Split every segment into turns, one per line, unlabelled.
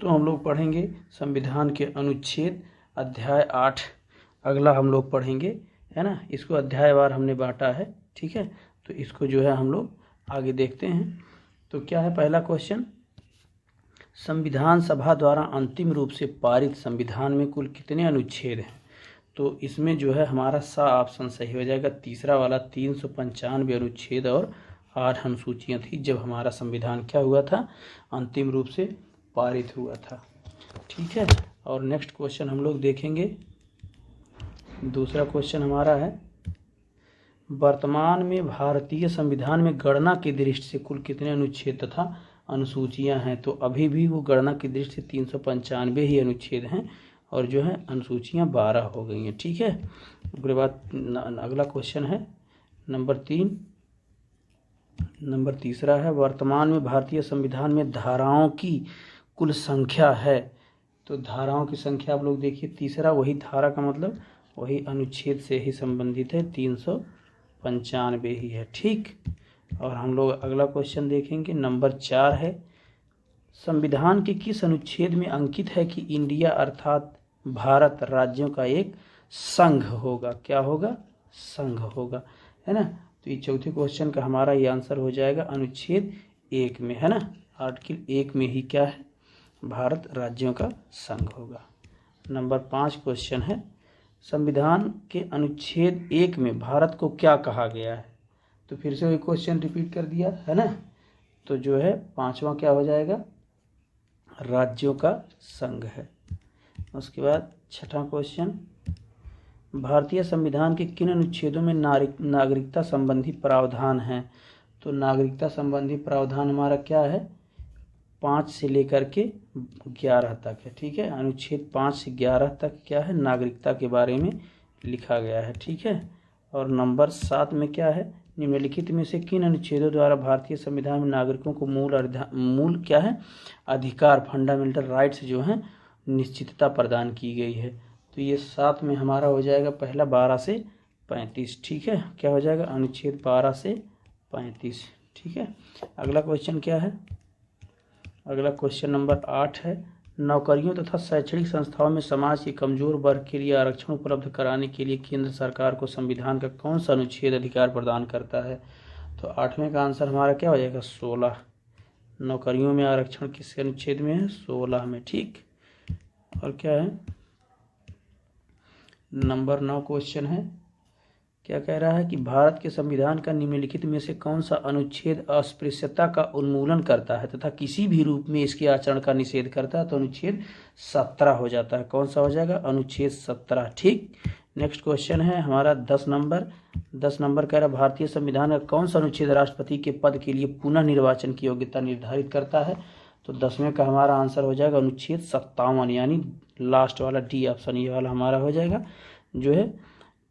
तो हम लोग पढ़ेंगे संविधान के अनुच्छेद अध्याय 8 अगला हम लोग पढ़ेंगे, है ना। इसको अध्यायवार हमने बांटा है, ठीक है। तो इसको जो है हम लोग आगे देखते हैं। तो क्या है पहला क्वेश्चन, संविधान सभा द्वारा अंतिम रूप से पारित संविधान में कुल कितने अनुच्छेद हैं। तो इसमें जो है हमारा सा ऑप्शन सही हो जाएगा, तीसरा वाला 395 अनुच्छेद और 8 अनुसूचियाँ थी जब हमारा संविधान क्या हुआ था, अंतिम रूप से पारित हुआ था, ठीक है। और नेक्स्ट क्वेश्चन हम लोग देखेंगे, दूसरा क्वेश्चन हमारा है, वर्तमान में भारतीय संविधान में गणना की दृष्टि से कुल कितने अनुच्छेद तथा अनुसूचियां हैं। तो अभी भी वो गणना की दृष्टि से 395 ही अनुच्छेद हैं और जो है अनुसूचियां 12 हो गई हैं, ठीक है। उसके बाद अगला क्वेश्चन है नंबर तीसरा है, वर्तमान में भारतीय संविधान में धाराओं की कुल संख्या है। तो धाराओं की संख्या आप लोग देखिए, तीसरा वही धारा का मतलब वही अनुच्छेद से ही संबंधित है, 395 ही है, ठीक। और हम लोग अगला क्वेश्चन देखेंगे, नंबर 4 है, संविधान के किस अनुच्छेद में अंकित है कि इंडिया अर्थात भारत राज्यों का एक संघ होगा। क्या होगा, संघ होगा, है ना। तो ये चौथे क्वेश्चन का हमारा ये आंसर हो जाएगा अनुच्छेद 1 में, है ना। आर्टिकल 1 में ही क्या है, भारत राज्यों का संघ होगा। नंबर 5 क्वेश्चन है, संविधान के अनुच्छेद 1 में भारत को क्या कहा गया है। तो फिर से वही क्वेश्चन रिपीट कर दिया, है ना। तो जो है 5वां क्या हो जाएगा, राज्यों का संघ है। उसके बाद 6ठा क्वेश्चन, भारतीय संविधान के किन अनुच्छेदों में नागरिकता संबंधी प्रावधान हैं। तो नागरिकता संबंधी प्रावधान हमारा क्या है, 5 से लेकर के 11 तक है, ठीक है। अनुच्छेद 5 से 11 तक क्या है, नागरिकता के बारे में लिखा गया है, ठीक है। और नंबर 7 में क्या है, निम्नलिखित में से किन अनुच्छेदों द्वारा भारतीय संविधान में नागरिकों को मूल क्या है, अधिकार, फंडामेंटल राइट्स जो हैं निश्चितता प्रदान की गई है। तो ये 7 में हमारा हो जाएगा पहला 12 से 35, ठीक है। क्या हो जाएगा, अनुच्छेद 12 से 35, ठीक है। अगला क्वेश्चन क्या है, अगला क्वेश्चन नंबर 8 है, नौकरियों तथा शैक्षणिक संस्थाओं में समाज के कमजोर वर्ग के लिए आरक्षण उपलब्ध कराने के लिए केंद्र सरकार को संविधान का कौन सा अनुच्छेद अधिकार प्रदान करता है। तो 8वें का आंसर हमारा क्या हो जाएगा, 16। नौकरियों में आरक्षण किस अनुच्छेद में है, 16 में, ठीक। और क्या है, नंबर 9 क्वेश्चन है, क्या कह रहा है कि भारत के संविधान का निम्नलिखित में से कौन सा अनुच्छेद अस्पृश्यता का उन्मूलन करता है तथा किसी भी रूप में इसके आचरण का निषेध करता है। तो अनुच्छेद 17 हो जाता है। कौन सा हो जाएगा, अनुच्छेद 17, ठीक। नेक्स्ट क्वेश्चन है हमारा 10 नंबर कह रहा है, भारतीय संविधान का कौन सा अनुच्छेद राष्ट्रपति के पद के लिए पुनः निर्वाचन की योग्यता निर्धारित करता है। तो 10वें का हमारा आंसर हो जाएगा अनुच्छेद 57, यानी लास्ट वाला डी ऑप्शन ये वाला हमारा हो जाएगा, जो है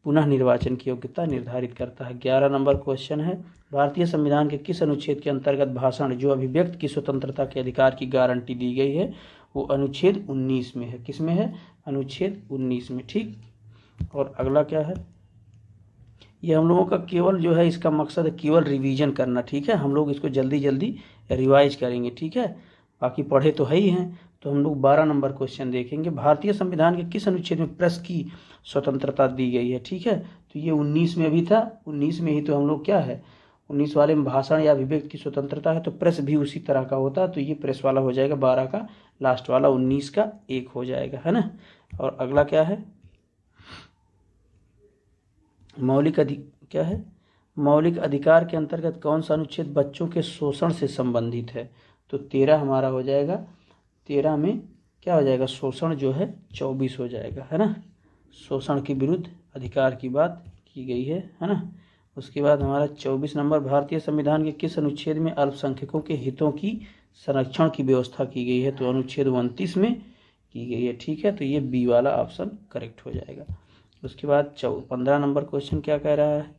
पुनः निर्वाचन की योग्यता निर्धारित करता है। 11 नंबर क्वेश्चन है, भारतीय संविधान के किस अनुच्छेद के अंतर्गत भाषण जो अभिव्यक्ति की स्वतंत्रता के अधिकार की गारंटी दी गई है, वो अनुच्छेद 19 में है। किस में है, अनुच्छेद 19 में, ठीक। और अगला क्या है, ये हम लोगों का केवल जो है इसका मकसद है केवल रिवीजन करना, ठीक है। हम लोग इसको जल्दी जल्दी रिवाइज करेंगे, ठीक है। बाकी पढ़े तो है ही हैं। तो हम लोग 12 नंबर क्वेश्चन देखेंगे, भारतीय संविधान के किस अनुच्छेद में प्रेस की स्वतंत्रता दी गई है, ठीक है। तो ये 19 में भी था, 19 में ही तो हम लोग क्या है, 19 वाले में भाषण या अभिव्यक्ति की स्वतंत्रता है, तो प्रेस भी उसी तरह का होता है। तो ये प्रेस वाला हो जाएगा 12 का, लास्ट वाला 19 का 1 हो जाएगा, है ना। और अगला क्या है, मौलिक अधिकार के अंतर्गत कौन सा अनुच्छेद बच्चों के शोषण से संबंधित है। तो 13 हमारा हो जाएगा, 13 में क्या हो जाएगा, शोषण जो है 24 हो जाएगा, है ना। शोषण के विरुद्ध अधिकार की बात की गई है ना। उसके बाद हमारा 24 नंबर, भारतीय संविधान के किस अनुच्छेद में अल्पसंख्यकों के हितों की संरक्षण की व्यवस्था की गई है। तो अनुच्छेद 29 में की गई है, ठीक है। तो ये बी वाला ऑप्शन करेक्ट हो जाएगा। उसके बाद 15 नंबर क्वेश्चन क्या कह रहा है,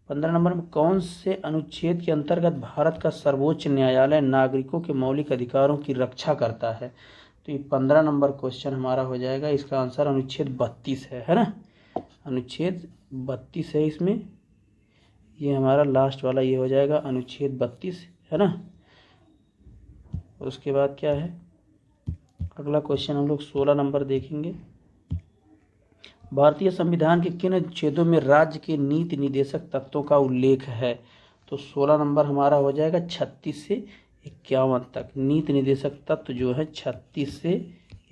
15 नंबर में कौन से अनुच्छेद के अंतर्गत भारत का सर्वोच्च न्यायालय नागरिकों के मौलिक अधिकारों की रक्षा करता है। तो ये 15 नंबर क्वेश्चन हमारा हो जाएगा, इसका आंसर अनुच्छेद 32 है ना। अनुच्छेद 32 है इसमें, ये हमारा लास्ट वाला ये हो जाएगा अनुच्छेद 32, है ना। उसके बाद क्या है, अगला क्वेश्चन हम लोग 16 नंबर देखेंगे। भारतीय संविधान के किन अनुच्छेदों में राज्य के नीति निदेशक तत्वों का उल्लेख है? तो 16 नंबर हमारा हो जाएगा 36 से 51 तक। नीति निदेशक तत्व जो है 36 से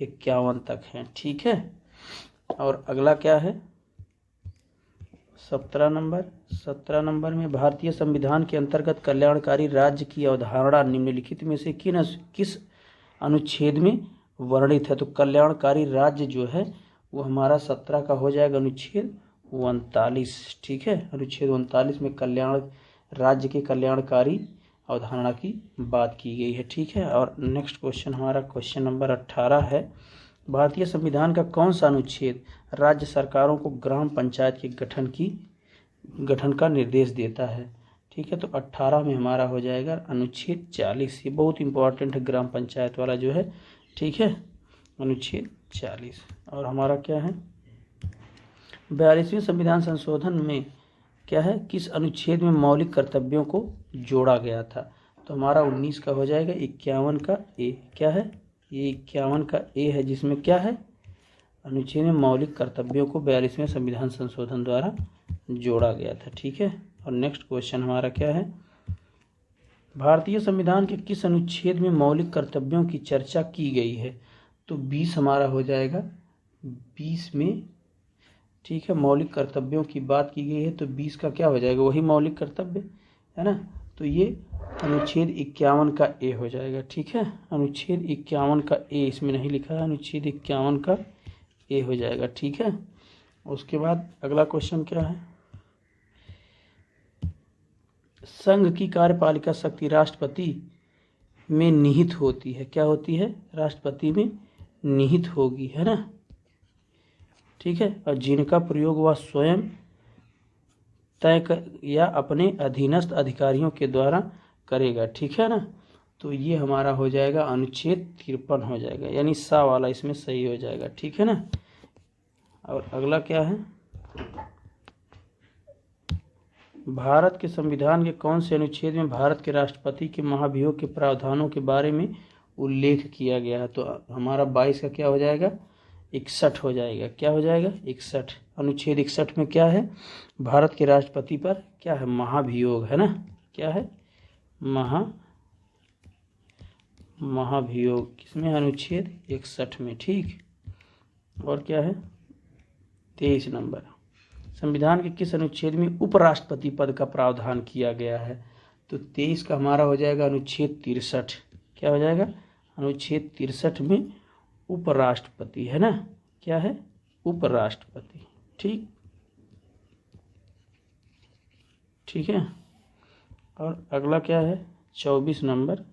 51 तक हैं, ठीक है। और अगला क्या है 17 नंबर। 17 नंबर में भारतीय संविधान के अंतर्गत कल्याणकारी राज्य की अवधारणा निम्नलिखित में से किस अनुच्छेद में वर्णित है? तो कल्याणकारी राज्य जो है वो हमारा 17 का हो जाएगा अनुच्छेद 39, ठीक है। अनुच्छेद 39 में राज्य के कल्याणकारी अवधारणा की बात की गई है, ठीक है। और नेक्स्ट क्वेश्चन हमारा क्वेश्चन नंबर 18 है। भारतीय संविधान का कौन सा अनुच्छेद राज्य सरकारों को ग्राम पंचायत के गठन का निर्देश देता है? ठीक है, तो 18 में हमारा हो जाएगा अनुच्छेद 40। ये बहुत इंपॉर्टेंट है ग्राम पंचायत वाला जो है, ठीक है, अनुच्छेद 40। और हमारा क्या है 42वें संविधान संशोधन में क्या है, किस अनुच्छेद में मौलिक कर्तव्यों को जोड़ा गया था? तो हमारा 19 का हो जाएगा 51 का ए। क्या है ये 51 का ए है, जिसमें क्या है अनुच्छेद में मौलिक कर्तव्यों को 42वें संविधान संशोधन द्वारा जोड़ा गया था, ठीक है। और नेक्स्ट क्वेश्चन हमारा क्या है, भारतीय संविधान के किस अनुच्छेद में मौलिक कर्तव्यों की चर्चा की गई है? तो 20 हमारा हो जाएगा 20 में, ठीक है, मौलिक कर्तव्यों की बात की गई है, तो 20 का क्या हो जाएगा वही मौलिक कर्तव्य है ना। तो ये अनुच्छेद 51 का ए हो जाएगा, ठीक है। अनुच्छेद 51 का ए इसमें नहीं लिखा है, अनुच्छेद 51 का ए हो जाएगा, ठीक है। उसके बाद अगला क्वेश्चन क्या है, संघ की कार्यपालिका शक्ति राष्ट्रपति में निहित होती है। क्या होती है? राष्ट्रपति में निहित होगी, है ना, ठीक है। और जिनका प्रयोग वह स्वयं तय कर या अपने अधीनस्थ अधिकारियों के द्वारा करेगा, ठीक है ना। तो ये हमारा हो जाएगा अनुच्छेद 53 हो जाएगा, यानी सा वाला इसमें सही हो जाएगा, ठीक है ना। और अगला क्या है, भारत के संविधान के कौन से अनुच्छेद में भारत के राष्ट्रपति के महाभियोग के प्रावधानों के बारे में उल्लेख किया गया है? तो हमारा 22 का क्या हो जाएगा 61 हो जाएगा। क्या हो जाएगा 61। अनुच्छेद 61 में क्या है, भारत के राष्ट्रपति पर क्या है महाभियोग, है ना। क्या है महाभियोग किसमें, अनुच्छेद 61 में, ठीक। और क्या है 23 नंबर, संविधान के किस अनुच्छेद में उपराष्ट्रपति पद का प्रावधान किया गया है? तो 23 का हमारा हो जाएगा अनुच्छेद 63। क्या हो जाएगा अनुच्छेद 63 में उपराष्ट्रपति, है ना। क्या है उपराष्ट्रपति, ठीक, ठीक है। और अगला क्या है 24 नंबर,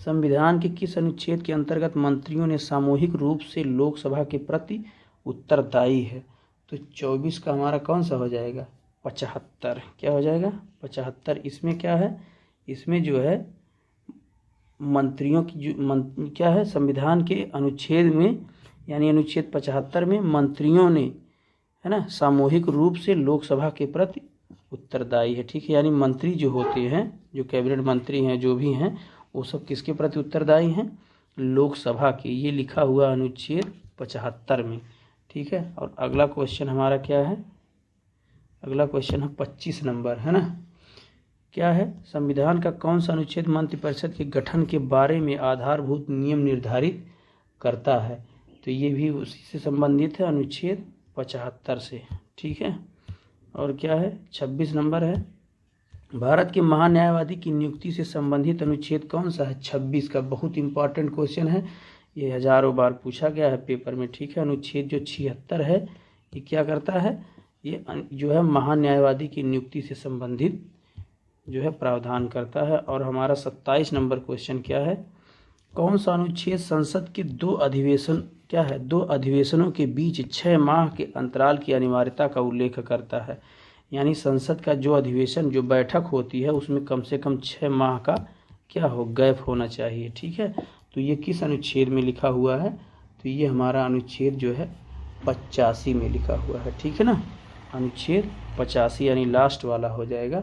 संविधान के किस अनुच्छेद के अंतर्गत मंत्रियों ने सामूहिक रूप से लोकसभा के प्रति उत्तरदायी है? तो 24 का हमारा कौन सा हो जाएगा 75। क्या हो जाएगा 75। इसमें क्या है, इसमें जो है मंत्रियों की क्या है, संविधान के अनुच्छेद में यानी अनुच्छेद 75 में मंत्रियों ने, है ना, सामूहिक रूप से लोकसभा के प्रति उत्तरदायी है, ठीक है। यानी मंत्री जो होते हैं, जो कैबिनेट मंत्री हैं, जो भी हैं, वो सब किसके प्रति उत्तरदायी हैं, लोकसभा के। ये लिखा हुआ अनुच्छेद 75 में, ठीक है। और अगला क्वेश्चन हमारा क्या है, अगला क्वेश्चन है 25 नंबर, है ना। क्या है, संविधान का कौन सा अनुच्छेद मंत्रिपरिषद के गठन के बारे में आधारभूत नियम निर्धारित करता है? तो ये भी उसी से संबंधित है, अनुच्छेद 75 से, ठीक है। और क्या है 26 नंबर है, भारत के महान्यायवादी की नियुक्ति से संबंधित अनुच्छेद कौन सा है? 26 का। बहुत इंपॉर्टेंट क्वेश्चन है, ये हजारों बार पूछा गया है पेपर में, ठीक है। अनुच्छेद जो 76 है ये क्या करता है, ये जो है महान्यायवादी की नियुक्ति से संबंधित जो है प्रावधान करता है। और हमारा 27 नंबर क्वेश्चन क्या है, कौन सा अनुच्छेद संसद के दो अधिवेशनों के बीच 6 माह के अंतराल की अनिवार्यता का उल्लेख करता है? यानी संसद का जो अधिवेशन, जो बैठक होती है, उसमें कम से कम 6 माह का क्या हो गैप होना चाहिए, ठीक है। तो ये किस अनुच्छेद में लिखा हुआ है? तो ये हमारा अनुच्छेद जो है 85 में लिखा हुआ है, ठीक है ना। अनुच्छेद 85 यानी लास्ट वाला हो जाएगा,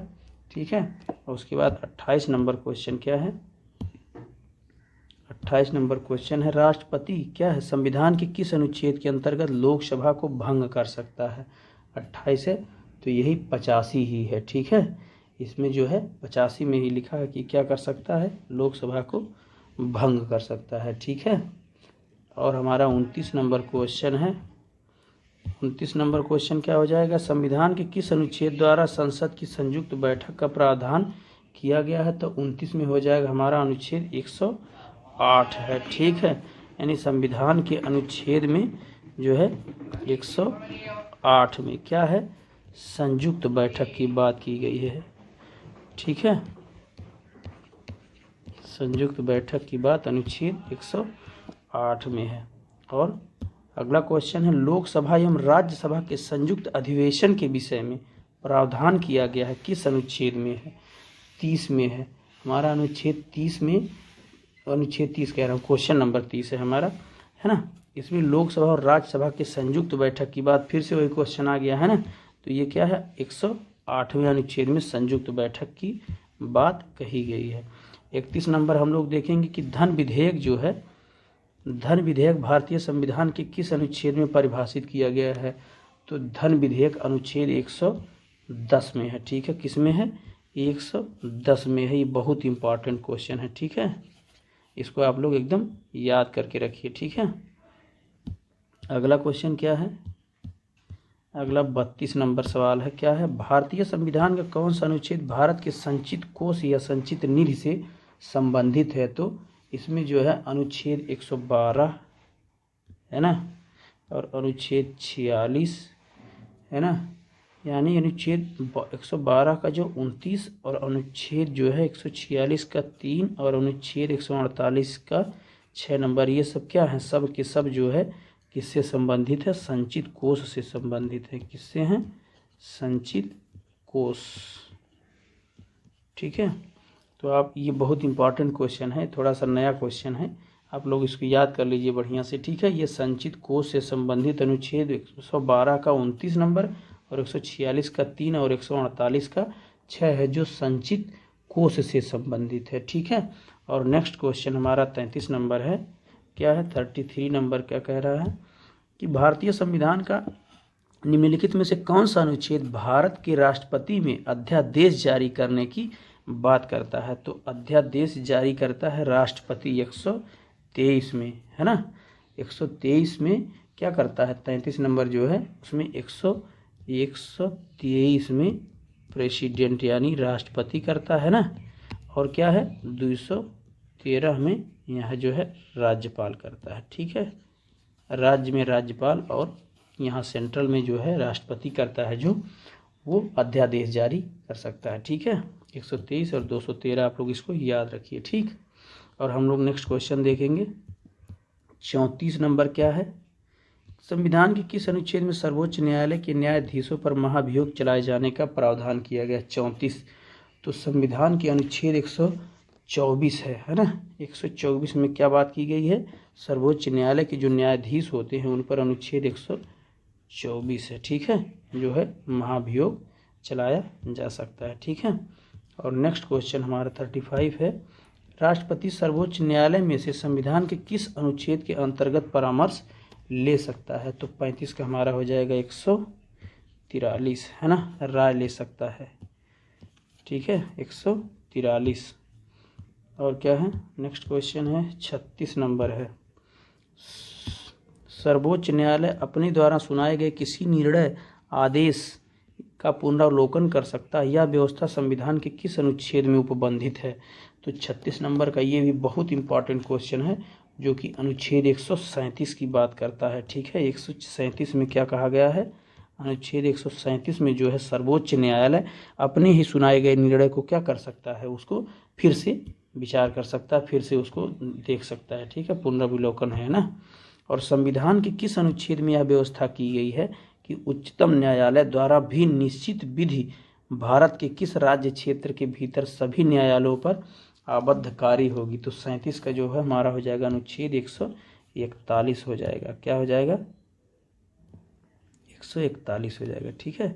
ठीक है। और उसके बाद 28 नंबर क्वेश्चन क्या है, 28 नंबर क्वेश्चन है, राष्ट्रपति क्या है संविधान के किस अनुच्छेद के अंतर्गत लोकसभा को भंग कर सकता है। 28 है तो यही 85 ही है। ठीक है, इसमें जो है 85 में ही लिखा है कि क्या कर सकता है, लोकसभा को भंग कर सकता है। ठीक है, और हमारा 29 नंबर क्वेश्चन है। 29 नंबर क्वेश्चन क्या हो जाएगा, संविधान के किस अनुच्छेद द्वारा संसद की संयुक्त बैठक का प्रावधान किया गया है। तो 29 में हो जाएगा हमारा अनुच्छेद 108 है। ठीक है, यानी संविधान के अनुच्छेद में जो है 108 में क्या है, संयुक्त बैठक की बात की गई है। ठीक है, संयुक्त बैठक की बात अनुच्छेद 108 में है। और अगला क्वेश्चन है, लोकसभा एवं राज्यसभा के संयुक्त अधिवेशन के विषय में प्रावधान किया गया है किस अनुच्छेद में है। 30 में है हमारा अनुच्छेद 30 में, अनुच्छेद 30 कह रहा हूँ, क्वेश्चन नंबर 30 है हमारा, है ना। इसमें लोकसभा और राज्यसभा के संयुक्त बैठक की बात, फिर से वही क्वेश्चन आ गया है ना। तो ये क्या है, 108वें अनुच्छेद में संयुक्त बैठक की बात कही गई है। 31 नंबर हम लोग देखेंगे कि धन विधेयक जो है, धन विधेयक भारतीय संविधान के किस अनुच्छेद में परिभाषित किया गया है। तो धन विधेयक अनुच्छेद 110 में है। ठीक है, किस में है, 110 में है। ये बहुत इंपॉर्टेंट क्वेश्चन है। ठीक है, इसको आप लोग एकदम याद करके रखिए। ठीक है, अगला क्वेश्चन क्या है, अगला 32 नंबर सवाल है, क्या है, भारतीय संविधान का कौन सा अनुच्छेद भारत के संचित कोष या संचित निधि से संबंधित है। तो इसमें जो है अनुच्छेद 112 है ना, और अनुच्छेद 46 है ना, यानी अनुच्छेद 112 का जो 29 और अनुच्छेद जो है 146 का 3 और अनुच्छेद 148 का 6 नंबर, ये सब क्या है, सब के सब जो है किससे संबंधित है, संचित कोष से संबंधित है। किससे हैं, संचित कोष। ठीक है, तो आप, ये बहुत इंपॉर्टेंट क्वेश्चन है, थोड़ा सा नया क्वेश्चन है, आप लोग इसको याद कर लीजिए बढ़िया से। ठीक है, ये संचित कोष से संबंधित अनुच्छेद 112 का 29 नंबर और 146 का 3 और 148 का 6 है, जो संचित कोष से संबंधित है। ठीक है, और नेक्स्ट क्वेश्चन हमारा 33 नंबर है, क्या है, 33 नंबर क्या कह रहा है कि भारतीय संविधान का निम्नलिखित में से कौन सा अनुच्छेद भारत के राष्ट्रपति में अध्यादेश जारी करने की बात करता है। तो अध्यादेश जारी करता है राष्ट्रपति 123 में, है ना। 123 में क्या करता है, 33 नंबर जो है उसमें 123 में प्रेसिडेंट यानी राष्ट्रपति करता है ना, और क्या है 213 में यह जो है राज्यपाल करता है। ठीक है, राज्य में राज्यपाल और यहाँ सेंट्रल में जो है राष्ट्रपति करता है, जो वो अध्यादेश जारी कर सकता है। ठीक है, 123 और 213 आप लोग इसको याद रखिए। ठीक, और हम लोग नेक्स्ट क्वेश्चन देखेंगे 34 नंबर क्या है, संविधान के किस अनुच्छेद में सर्वोच्च न्यायालय के न्यायाधीशों पर महाभियोग चलाए जाने का प्रावधान किया गया। 34, तो संविधान के अनुच्छेद 124 है ना। 124 में क्या बात की गई है, सर्वोच्च न्यायालय के जो न्यायाधीश होते हैं उन पर अनुच्छेद 124 है। ठीक है, जो है महाभियोग चलाया जा सकता है। ठीक है, और नेक्स्ट क्वेश्चन हमारा 35 है, राष्ट्रपति सर्वोच्च न्यायालय में से संविधान के किस अनुच्छेद के अंतर्गत परामर्श ले सकता है। तो 35 का हमारा हो जाएगा 143 है ना, राय ले सकता है। ठीक है, 143। और क्या है, नेक्स्ट क्वेश्चन है 36 नंबर है, सर्वोच्च न्यायालय अपने द्वारा सुनाए गए किसी निर्णय आदेश का पुनरावलोकन कर सकता है, यह व्यवस्था संविधान के किस अनुच्छेद में उपबंधित है। तो 36 नंबर का ये भी बहुत इंपॉर्टेंट क्वेश्चन है, जो कि अनुच्छेद 137 की बात करता है। ठीक है, 137 में क्या कहा गया है, अनुच्छेद 137 में जो है सर्वोच्च न्यायालय अपने ही सुनाए गए निर्णय को क्या कर सकता है, उसको फिर से विचार कर सकता है, फिर से उसको देख सकता है। ठीक है, पुनरावलोकन है ना। और संविधान के किस अनुच्छेद में यह व्यवस्था की गई है कि उच्चतम न्यायालय द्वारा भी निश्चित विधि भारत के किस राज्य क्षेत्र के भीतर सभी न्यायालयों पर आबद्धकारी होगी। तो 37 का जो है हमारा हो जाएगा अनुच्छेद 141 हो जाएगा। क्या हो जाएगा, 141 हो जाएगा। ठीक है,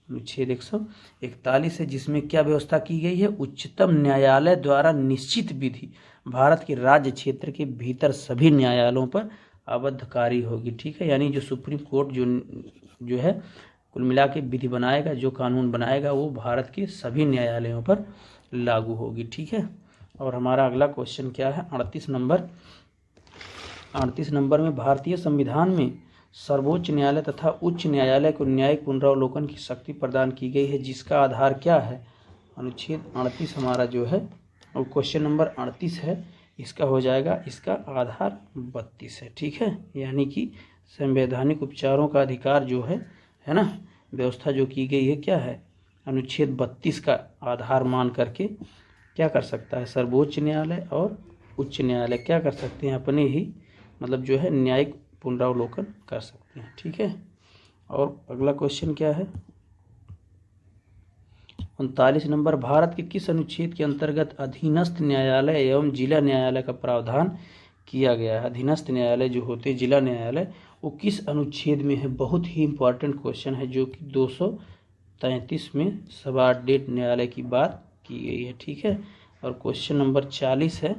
अनुच्छेद 141 है, जिसमें क्या व्यवस्था की गई है, उच्चतम न्यायालय द्वारा निश्चित विधि भारत के राज्य क्षेत्र के भीतर सभी न्यायालयों पर अवधकारी होगी। ठीक है, यानी जो सुप्रीम कोर्ट जो है कुल मिला के विधि बनाएगा, जो कानून बनाएगा वो भारत के सभी न्यायालयों पर लागू होगी। ठीक है, और हमारा अगला क्वेश्चन क्या है, 38 नंबर में भारतीय संविधान में सर्वोच्च न्यायालय तथा उच्च न्यायालय को न्यायिक पुनरावलोकन की शक्ति प्रदान की गई है, जिसका आधार क्या है। अनुच्छेद 38 हमारा जो है, और क्वेश्चन नंबर 38 है, इसका हो जाएगा, इसका आधार 32 है। ठीक है, यानी कि संवैधानिक उपचारों का अधिकार जो है ना, व्यवस्था जो की गई है क्या है, अनुच्छेद 32 का आधार मान करके क्या कर सकता है, सर्वोच्च न्यायालय और उच्च न्यायालय क्या कर सकते हैं, अपने ही मतलब जो है न्यायिक पुनरावलोकन कर सकते हैं। ठीक है, और अगला क्वेश्चन क्या है, 39 नंबर, भारत के किस अनुच्छेद के अंतर्गत अधीनस्थ न्यायालय एवं जिला न्यायालय का प्रावधान किया गया है। अधीनस्थ न्यायालय जो होते हैं, जिला न्यायालय, वो किस अनुच्छेद में है। बहुत ही इंपॉर्टेंट क्वेश्चन है, जो कि 233 में सबऑर्डिनेट न्यायालय की बात की गई है। ठीक है, और क्वेश्चन नंबर 40 है,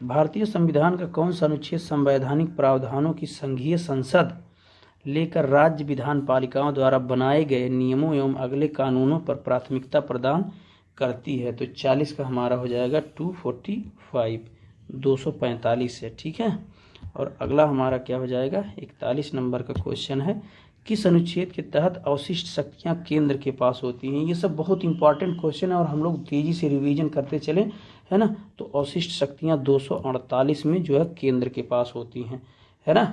भारतीय संविधान का कौन सा अनुच्छेद संवैधानिक प्रावधानों की संघीय संसद लेकर राज्य विधान पालिकाओं द्वारा बनाए गए नियमों एवं अगले कानूनों पर प्राथमिकता प्रदान करती है। तो 40 का हमारा हो जाएगा 245 है। ठीक है, और अगला हमारा क्या हो जाएगा, 41 नंबर का क्वेश्चन है, किस अनुच्छेद के तहत अवशिष्ट शक्तियां केंद्र के पास होती हैं। ये सब बहुत इंपॉर्टेंट क्वेश्चन है और हम लोग तेजी से रिवीजन करते चले, है ना। तो अवशिष्ट शक्तियां 248 में जो है केंद्र के पास होती हैं, है ना।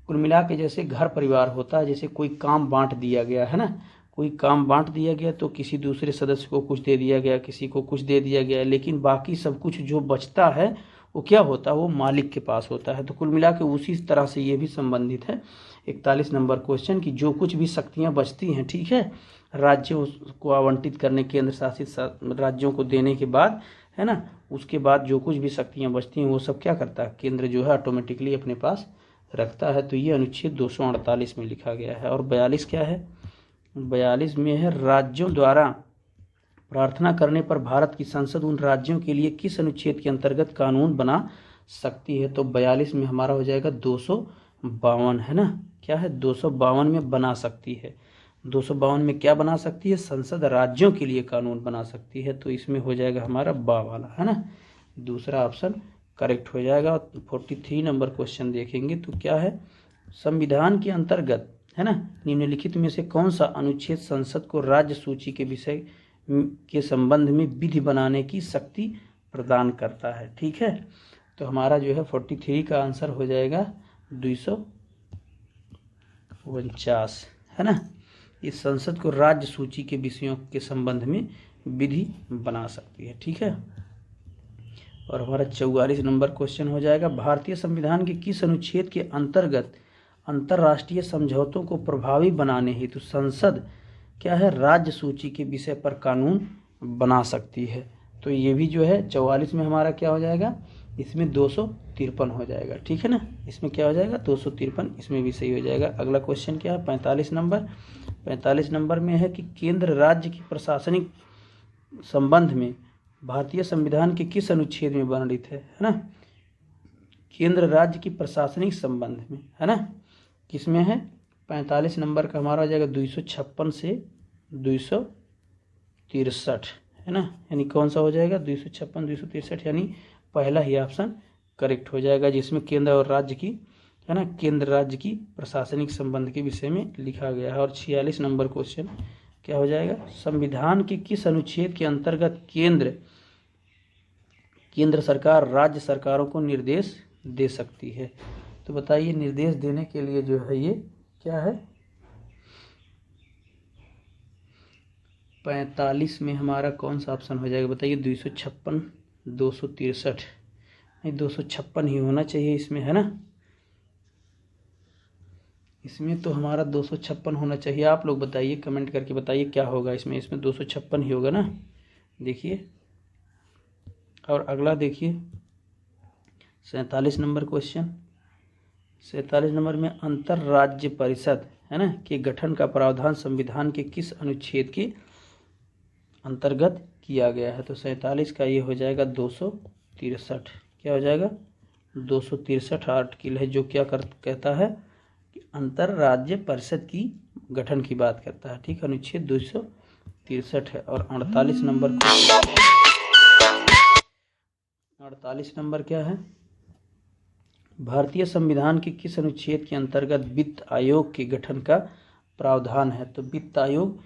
कुल मिला के जैसे घर परिवार होता है, जैसे कोई काम बांट दिया गया है ना, कोई काम बांट दिया गया तो किसी दूसरे सदस्य को कुछ दे दिया गया, किसी को कुछ दे दिया गया, लेकिन बाकी सब कुछ जो बचता है वो क्या होता है, वो मालिक के पास होता है। तो कुल मिला के उसी तरह से ये भी संबंधित है 41 नंबर क्वेश्चन की, जो कुछ भी शक्तियां बचती हैं, ठीक है, राज्यों को आवंटित करने, केंद्र शासित राज्यों को देने के बाद, है ना, उसके बाद जो कुछ भी शक्तियां बचती हैं वो सब क्या करता है, केंद्र जो है ऑटोमेटिकली अपने पास रखता है। तो ये अनुच्छेद 248 में लिखा गया है। और 42 क्या है, 42 में है, राज्यों द्वारा प्रार्थना करने पर भारत की संसद उन राज्यों के लिए किस अनुच्छेद के अंतर्गत कानून बना सकती है। तो 42 में हमारा हो जाएगा 252, है ना, क्या है, 252 में बना सकती है। 252 में क्या बना सकती है, संसद राज्यों के लिए कानून बना सकती है। तो इसमें हो जाएगा हमारा बा वाला, है ना, दूसरा ऑप्शन करेक्ट हो जाएगा। 43 नंबर क्वेश्चन देखेंगे तो क्या है, संविधान के अंतर्गत, है ना, निम्नलिखित में से कौन सा अनुच्छेद संसद को राज्य सूची के विषय के संबंध में विधि बनाने की शक्ति प्रदान करता है। ठीक है, तो हमारा जो है 43 का आंसर हो जाएगा 249, है ना। इस संसद को राज्य सूची के विषयों के संबंध में विधि बना सकती है। ठीक है, और हमारा 44 नंबर क्वेश्चन हो जाएगा, भारतीय संविधान के किस अनुच्छेद के अंतर्गत अंतर्राष्ट्रीय समझौतों को प्रभावी बनाने हेतु तो संसद क्या है, राज्य सूची के विषय पर कानून बना सकती है। तो ये भी जो है 44 में हमारा क्या हो जाएगा, इसमें 253 हो जाएगा। ठीक है ना, इसमें क्या हो जाएगा 253, इसमें भी सही हो जाएगा। अगला क्वेश्चन क्या है, 45 नंबर। 45 नंबर में है कि केंद्र राज्य की प्रशासनिक संबंध में भारतीय संविधान के किस अनुच्छेद में वर्णित है ना। केंद्र राज्य की प्रशासनिक संबंध में, है ना, किसमें है, 45 नंबर का हमारा हो जाएगा 256 से 263, है ना, यानी कौन सा हो जाएगा 256 263, यानी पहला ही ऑप्शन करेक्ट हो जाएगा, जिसमें केंद्र और राज्य की, है ना, केंद्र राज्य की प्रशासनिक संबंध के विषय में लिखा गया है। और 46 नंबर क्वेश्चन क्या हो जाएगा, संविधान के किस अनुच्छेद के अंतर्गत केंद्र सरकार राज्य सरकारों को निर्देश दे सकती है। तो बताइए, निर्देश देने के लिए जो है ये क्या है, 45 में हमारा कौन सा ऑप्शन हो जाएगा बताइए, 256 263, नहीं 256 ही होना चाहिए इसमें, है ना, इसमें तो हमारा 256 होना चाहिए। आप लोग बताइए, कमेंट करके बताइए क्या होगा इसमें 256 ही होगा ना। देखिए, और अगला देखिए 47 नंबर क्वेश्चन। 47 नंबर में अंतर्राज्य परिषद, है ना, के गठन का प्रावधान संविधान के किस अनुच्छेद के अंतर्गत किया गया है? तो 47 का ये हो जाएगा 263। क्या हो जाएगा? 263 आर्टिकल है जो क्या कहता है कि अंतर राज्य परिषद की गठन की बात करता है। ठीक, अनुच्छेद 263 है। और 48 नंबर क्या है? भारतीय संविधान के किस अनुच्छेद के अंतर्गत वित्त आयोग के गठन का प्रावधान है? तो वित्त आयोग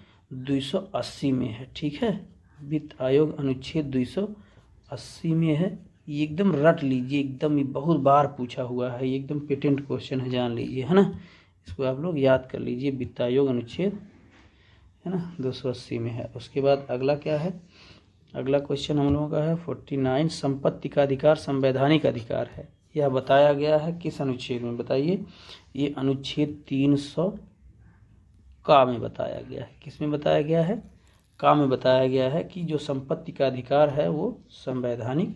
280 में है। ठीक है, वित्त आयोग अनुच्छेद 280 में है। ये एकदम रट लीजिए, एकदम, ये बहुत बार पूछा हुआ है, ये एकदम पेटेंट क्वेश्चन है, जान लीजिए, है ना। इसको आप लोग याद कर लीजिए, वित्त आयोग अनुच्छेद है ना 280 में है। उसके बाद अगला क्या है? अगला क्वेश्चन हम लोगों का है 49। संपत्ति का अधिकार संवैधानिक अधिकार है, यह बताया गया है किस अनुच्छेद में? बताइए। ये अनुच्छेद 300 का में बताया गया है। किस में बताया गया है? का में बताया गया है कि जो संपत्ति का अधिकार है वो संवैधानिक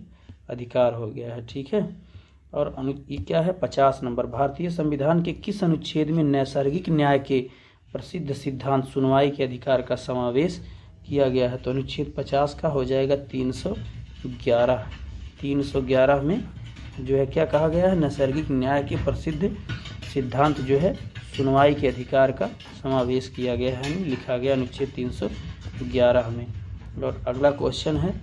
अधिकार हो गया है। ठीक है। और ये क्या है? 50 नंबर। भारतीय संविधान के किस अनुच्छेद में नैसर्गिक न्याय के प्रसिद्ध सिद्धांत सुनवाई के अधिकार का समावेश किया गया है? तो अनुच्छेद 50 का हो जाएगा 311। 311 में जो है क्या कहा गया है? नैसर्गिक न्याय के प्रसिद्ध सिद्धांत जो है सुनवाई के अधिकार का समावेश किया गया है, लिखा गया अनुच्छेद 311 में। और अगला क्वेश्चन है,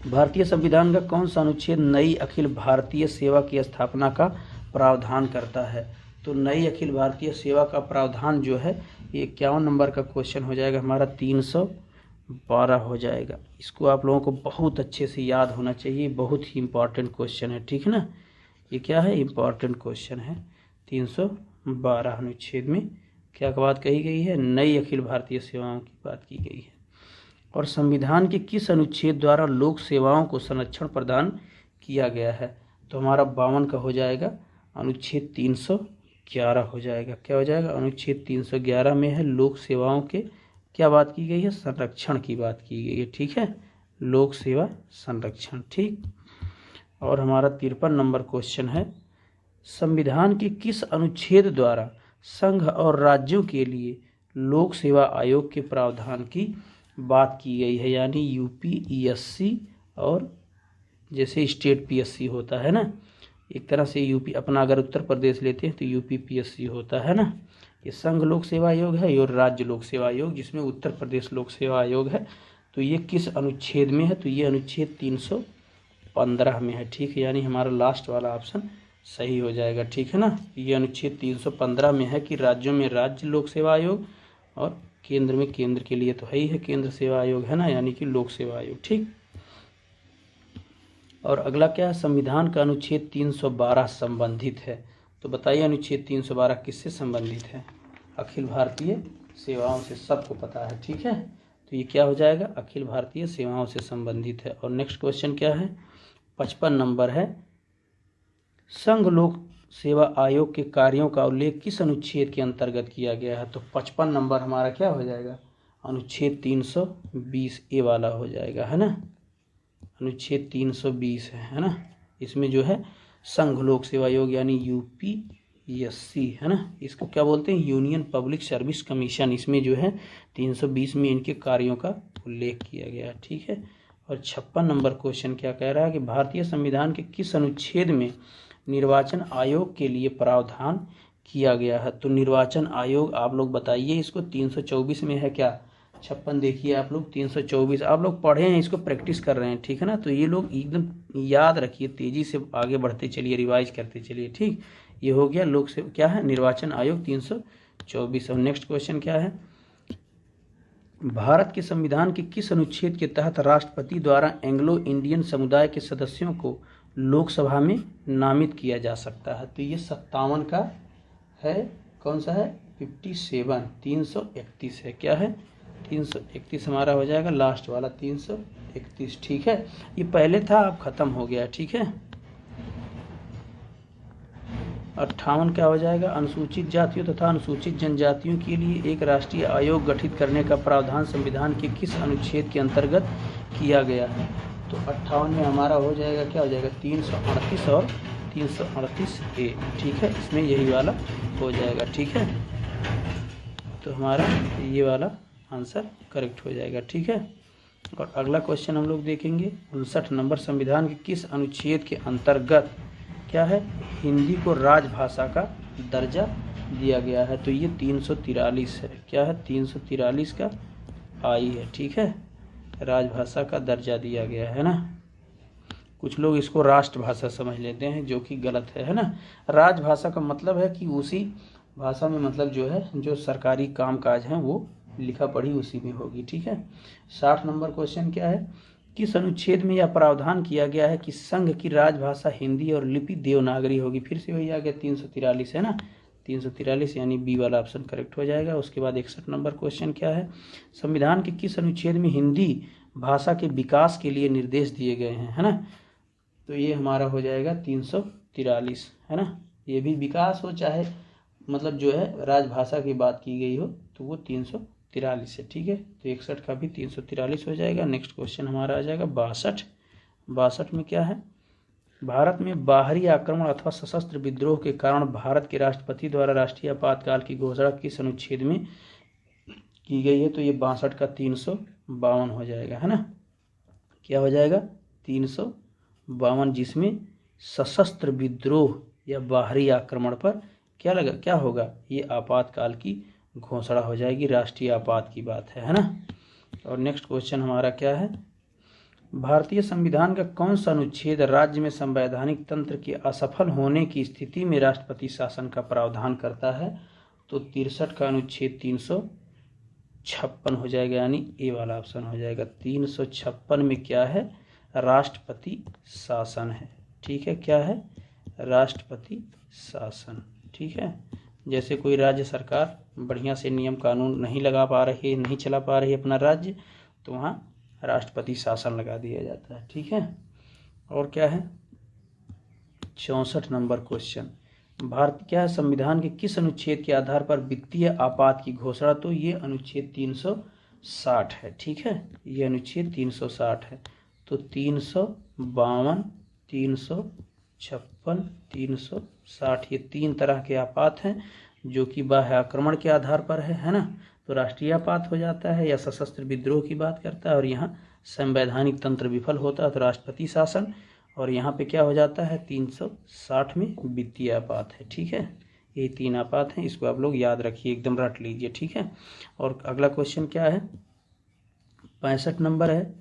भारतीय संविधान का कौन सा अनुच्छेद नई अखिल भारतीय सेवा की स्थापना का प्रावधान करता है? तो नई अखिल भारतीय सेवा का प्रावधान जो है ये 51 नंबर का क्वेश्चन हो जाएगा हमारा, 312 हो जाएगा। इसको आप लोगों को बहुत अच्छे से याद होना चाहिए, बहुत ही इम्पॉर्टेंट क्वेश्चन है। ठीक है ना, ये क्या है? इम्पॉर्टेंट क्वेश्चन है। 312 अनुच्छेद में क्या बात कही गई है? नई अखिल भारतीय सेवाओं की बात की गई है। और संविधान के किस अनुच्छेद द्वारा लोक सेवाओं को संरक्षण प्रदान किया गया है? तो हमारा 52 का हो जाएगा, अनुच्छेद 311 हो जाएगा। क्या हो जाएगा? अनुच्छेद 311 में है लोक सेवाओं के क्या बात की गई है? संरक्षण की बात की गई है। ठीक है, लोक सेवा संरक्षण। ठीक। और हमारा 53 नंबर क्वेश्चन है, संविधान के किस अनुच्छेद द्वारा संघ और राज्यों के लिए लोक सेवा आयोग के प्रावधान की बात की गई है? यानी यूपीएससी और जैसे स्टेट पीएससी होता है ना, एक तरह से यूपी, अपना अगर उत्तर प्रदेश लेते हैं तो यूपी पीएससी होता है ना। ये संघ लोक सेवा आयोग है और राज्य लोक सेवा आयोग, जिसमें उत्तर प्रदेश लोक सेवा आयोग है। तो ये किस अनुच्छेद में है? तो ये अनुच्छेद 315 में है। ठीक है, यानी हमारा लास्ट वाला ऑप्शन सही हो जाएगा। ठीक है ना, ये अनुच्छेद 315 में है कि राज्यों में राज्य लोक सेवा आयोग और केंद्र में केंद्र के लिए तो है ही है केंद्र सेवा आयोग, है ना, यानी कि लोक सेवा आयोग। ठीक। और अगला क्या है? संविधान का अनुच्छेद 312 संबंधित है। तो बताइए अनुच्छेद 312 किससे संबंधित है? अखिल भारतीय सेवाओं से, सबको पता है। ठीक है, तो ये क्या हो जाएगा? अखिल भारतीय सेवाओं से संबंधित है। और नेक्स्ट क्वेश्चन क्या है? 55 नंबर है, संघ लोक सेवा आयोग के कार्यों का उल्लेख किस अनुच्छेद के अंतर्गत किया गया है? तो 55 नंबर हमारा क्या हो जाएगा? अनुच्छेद 320A वाला हो जाएगा, है ना। अनुच्छेद 320 है ना। इसमें जो है संघ लोक सेवा आयोग यानी यूपीएससी, है ना, इसको क्या बोलते हैं? Union public service commission. इसमें जो है 320 में इनके कार्यों का उल्लेख किया गया। ठीक है। और 56 नंबर क्वेश्चन क्या कह रहा है कि भारतीय संविधान के किस अनुच्छेद में निर्वाचन आयोग के लिए प्रावधान किया गया है? तो निर्वाचन आयोग आप लोग बताइए, इसको 324 में है क्या? 56 देखिए आप लोग, 324 आप लोग पढ़े हैं, इसको प्रैक्टिस कर रहे हैं। ठीक है ना, तो ये लोग एकदम याद रखिए, तेजी से आगे बढ़ते चलिए, रिवाइज करते चलिए। ठीक, ये हो गया लोक सेवा क्या है? निर्वाचन आयोग 324। और नेक्स्ट क्वेश्चन क्या है? भारत के संविधान के किस अनुच्छेद के तहत राष्ट्रपति द्वारा एंग्लो इंडियन समुदाय के सदस्यों को लोकसभा में नामित किया जा सकता है? तो ये 57 का है। कौन सा है? 57, 331 है। क्या है? 331 हमारा हो जाएगा लास्ट वाला, 331। ठीक है, ये पहले था, अब खत्म हो गया। ठीक है। 58 क्या हो जाएगा? अनुसूचित जातियों तथा अनुसूचित जनजातियों के लिए एक राष्ट्रीय आयोग गठित करने का प्रावधान संविधान के किस अनुच्छेद के अंतर्गत किया गया है? तो 58 में हमारा हो जाएगा, क्या हो जाएगा? 338 और 338A। ठीक है, इसमें यही वाला हो जाएगा। ठीक है। तो हमारा ये वाला आंसर करेक्ट हो जाएगा। ठीक है, और अगला क्वेश्चन हम लोग देखेंगे 59 नंबर, संविधान के किस अनुच्छेद के अंतर्गत क्या है, हिंदी को राजभाषा का दर्जा दिया गया है? तो ये 343 है। क्या है, 343 का आई है। ठीक है, राजभाषा का दर्जा दिया गया है ना। कुछ लोग इसको राष्ट्रभाषा समझ लेते हैं, जो कि गलत है ना। राजभाषा का मतलब है कि उसी भाषा में मतलब जो है, जो सरकारी कामकाज हैं वो लिखा पढ़ी उसी में होगी। ठीक है, 60 नंबर क्वेश्चन क्या है, किस अनुच्छेद में यह प्रावधान किया गया है कि संघ की राजभाषा हिंदी और लिपि देवनागरी होगी? फिर से वही आ गया 343 है ना, 343 यानी बी वाला ऑप्शन करेक्ट हो जाएगा। उसके बाद 61 नंबर क्वेश्चन क्या है, संविधान के किस अनुच्छेद में हिंदी भाषा के विकास के लिए निर्देश दिए गए हैं? है ना, तो ये हमारा हो जाएगा 343 है ना। ये भी विकास हो चाहे मतलब जो है राजभाषा की बात की गई हो तो वो 343 है। ठीक है, तो 61 का भी 343 हो जाएगा। नेक्स्ट क्वेश्चन हमारा आ जाएगा 62 में क्या है, भारत में बाहरी आक्रमण अथवा सशस्त्र विद्रोह के कारण भारत के राष्ट्रपति द्वारा राष्ट्रीय आपातकाल की घोषणा किस अनुच्छेद में की गई है? तो ये 62 का 352 हो जाएगा है ना। क्या हो जाएगा, 352, जिसमें सशस्त्र विद्रोह या बाहरी आक्रमण पर क्या होगा, ये आपातकाल की घोषणा हो जाएगी, राष्ट्रीय आपात की बात है ना। और नेक्स्ट क्वेश्चन हमारा क्या है, भारतीय संविधान का कौन सा अनुच्छेद राज्य में संवैधानिक तंत्र के असफल होने की स्थिति में राष्ट्रपति शासन का प्रावधान करता है? तो 63 का अनुच्छेद 356 हो जाएगा, यानी ए वाला ऑप्शन हो जाएगा। 356 में क्या है, राष्ट्रपति शासन है। ठीक है, क्या है, राष्ट्रपति शासन। ठीक है, जैसे कोई राज्य सरकार बढ़िया से नियम कानून नहीं लगा पा रही है, नहीं चला पा रही है अपना राज्य, तो वहाँ राष्ट्रपति शासन लगा दिया जाता है। ठीक है, और क्या है 64 नंबर क्वेश्चन, भारत क्या है, संविधान के किस अनुच्छेद के आधार पर वित्तीय आपात की घोषणा? तो ये अनुच्छेद 360 है। ठीक है, ये अनुच्छेद 360 है। तो 352, 356, 360 ये 3 तरह के आपात हैं जो कि बाह्य आक्रमण के आधार पर है ना। तो राष्ट्रीय आपात हो जाता है या सशस्त्र विद्रोह की बात करता है, और यहाँ संवैधानिक तंत्र विफल होता है तो राष्ट्रपति शासन, और यहाँ पे क्या हो जाता है 360 में वित्तीय आपात है। ठीक है, ये 3 आपात हैं, इसको आप लोग याद रखिए, एकदम रट लीजिए। ठीक है, और अगला क्वेश्चन क्या है 65 नंबर है,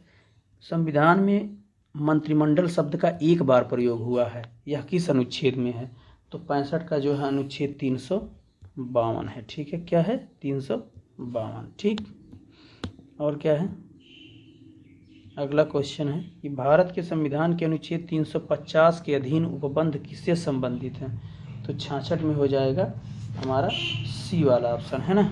संविधान में मंत्रिमंडल शब्द का एक बार प्रयोग हुआ है, यह किस अनुच्छेद में है? तो 65 का जो है अनुच्छेद 352 है। ठीक है, क्या है 352। ठीक, और क्या है अगला क्वेश्चन है कि भारत के संविधान के अनुच्छेद 350 के अधीन उपबंध किससे संबंधित हैं? तो 66 में हो जाएगा हमारा सी वाला ऑप्शन है ना।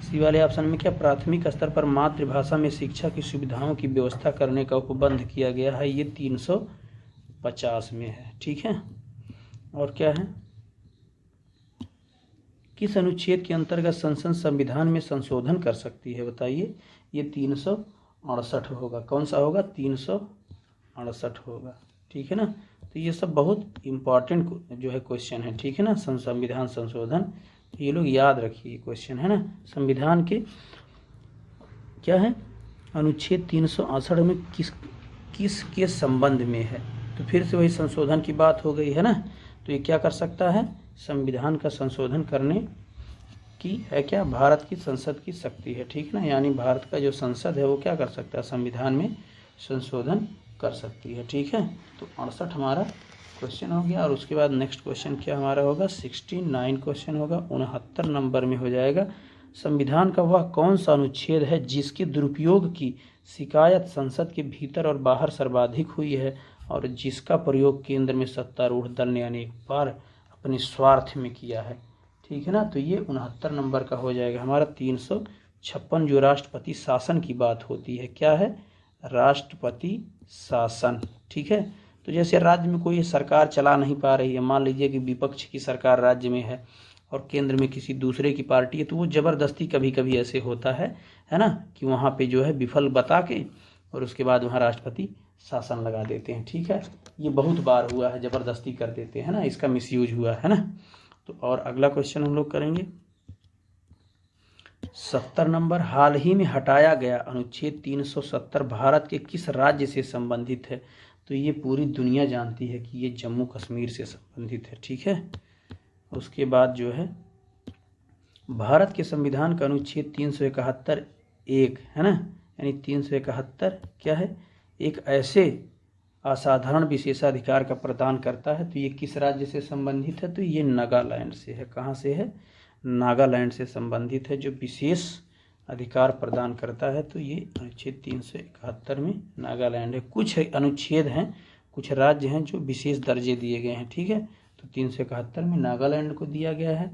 सी वाले ऑप्शन में क्या, प्राथमिक स्तर पर मातृभाषा में शिक्षा की सुविधाओं की व्यवस्था करने का उपबंध किया गया है, ये 350 में है। ठीक है, और क्या है, किस अनुच्छेद के अंतर्गत संसद संविधान में संशोधन कर सकती है? बताइए, ये 368 होगा। कौन सा होगा, 368 होगा। ठीक है ना, तो ये सब बहुत इम्पॉर्टेंट जो है क्वेश्चन है। ठीक है ना, संविधान संशोधन ये लोग याद रखिए क्वेश्चन है ना। संविधान के क्या है, अनुच्छेद 368 में किस के संबंध में है? तो फिर से वही संशोधन की बात हो गई है ना। तो ये क्या कर सकता है, संविधान का संशोधन करने की है क्या, भारत की संसद की शक्ति है। ठीक है ना, यानी भारत का जो संसद है वो क्या कर सकता है, संविधान में संशोधन कर सकती है। ठीक है, तो 68 हमारा क्वेश्चन हो गया। और उसके बाद नेक्स्ट क्वेश्चन क्या हमारा होगा, 69 क्वेश्चन होगा, 69 नंबर में हो जाएगा, संविधान का वह कौन सा अनुच्छेद है जिसके दुरुपयोग की शिकायत संसद के भीतर और बाहर सर्वाधिक हुई है और जिसका प्रयोग केंद्र में सत्तारूढ़ दल ने अनेक बार अपने स्वार्थ में किया है? ठीक है ना, तो ये 69 नंबर का हो जाएगा हमारा 356, जो राष्ट्रपति शासन की बात होती है। क्या है, राष्ट्रपति शासन। ठीक है, तो जैसे राज्य में कोई सरकार चला नहीं पा रही है, मान लीजिए कि विपक्ष की सरकार राज्य में है और केंद्र में किसी दूसरे की पार्टी है, तो वो ज़बरदस्ती कभी कभी ऐसे होता है ना, कि वहाँ पे जो है विफल बता के और उसके बाद वहाँ राष्ट्रपति शासन लगा देते हैं। ठीक है, ये बहुत बार हुआ है, ज़बरदस्ती कर देते हैं ना, इसका मिसयूज हुआ है ना। तो और अगला क्वेश्चन हम लोग करेंगे 70 नंबर, हाल ही में हटाया गया अनुच्छेद 370 भारत के किस राज्य से संबंधित है? तो ये पूरी दुनिया जानती है कि ये जम्मू कश्मीर से संबंधित है। ठीक है। उसके बाद जो है भारत के संविधान का अनुच्छेद 371 एक है ना, यानी 371 क्या है, एक ऐसे असाधारण विशेषाधिकार का प्रदान करता है। तो ये किस राज्य से संबंधित है? तो ये नागालैंड से है। कहाँ से है? नागालैंड से संबंधित है, जो विशेष अधिकार प्रदान करता है। तो ये अनुच्छेद 371 में नागालैंड है। कुछ अनुच्छेद हैं, कुछ राज्य हैं जो विशेष दर्जे दिए गए हैं। ठीक है। तो 371 में नागालैंड को दिया गया है।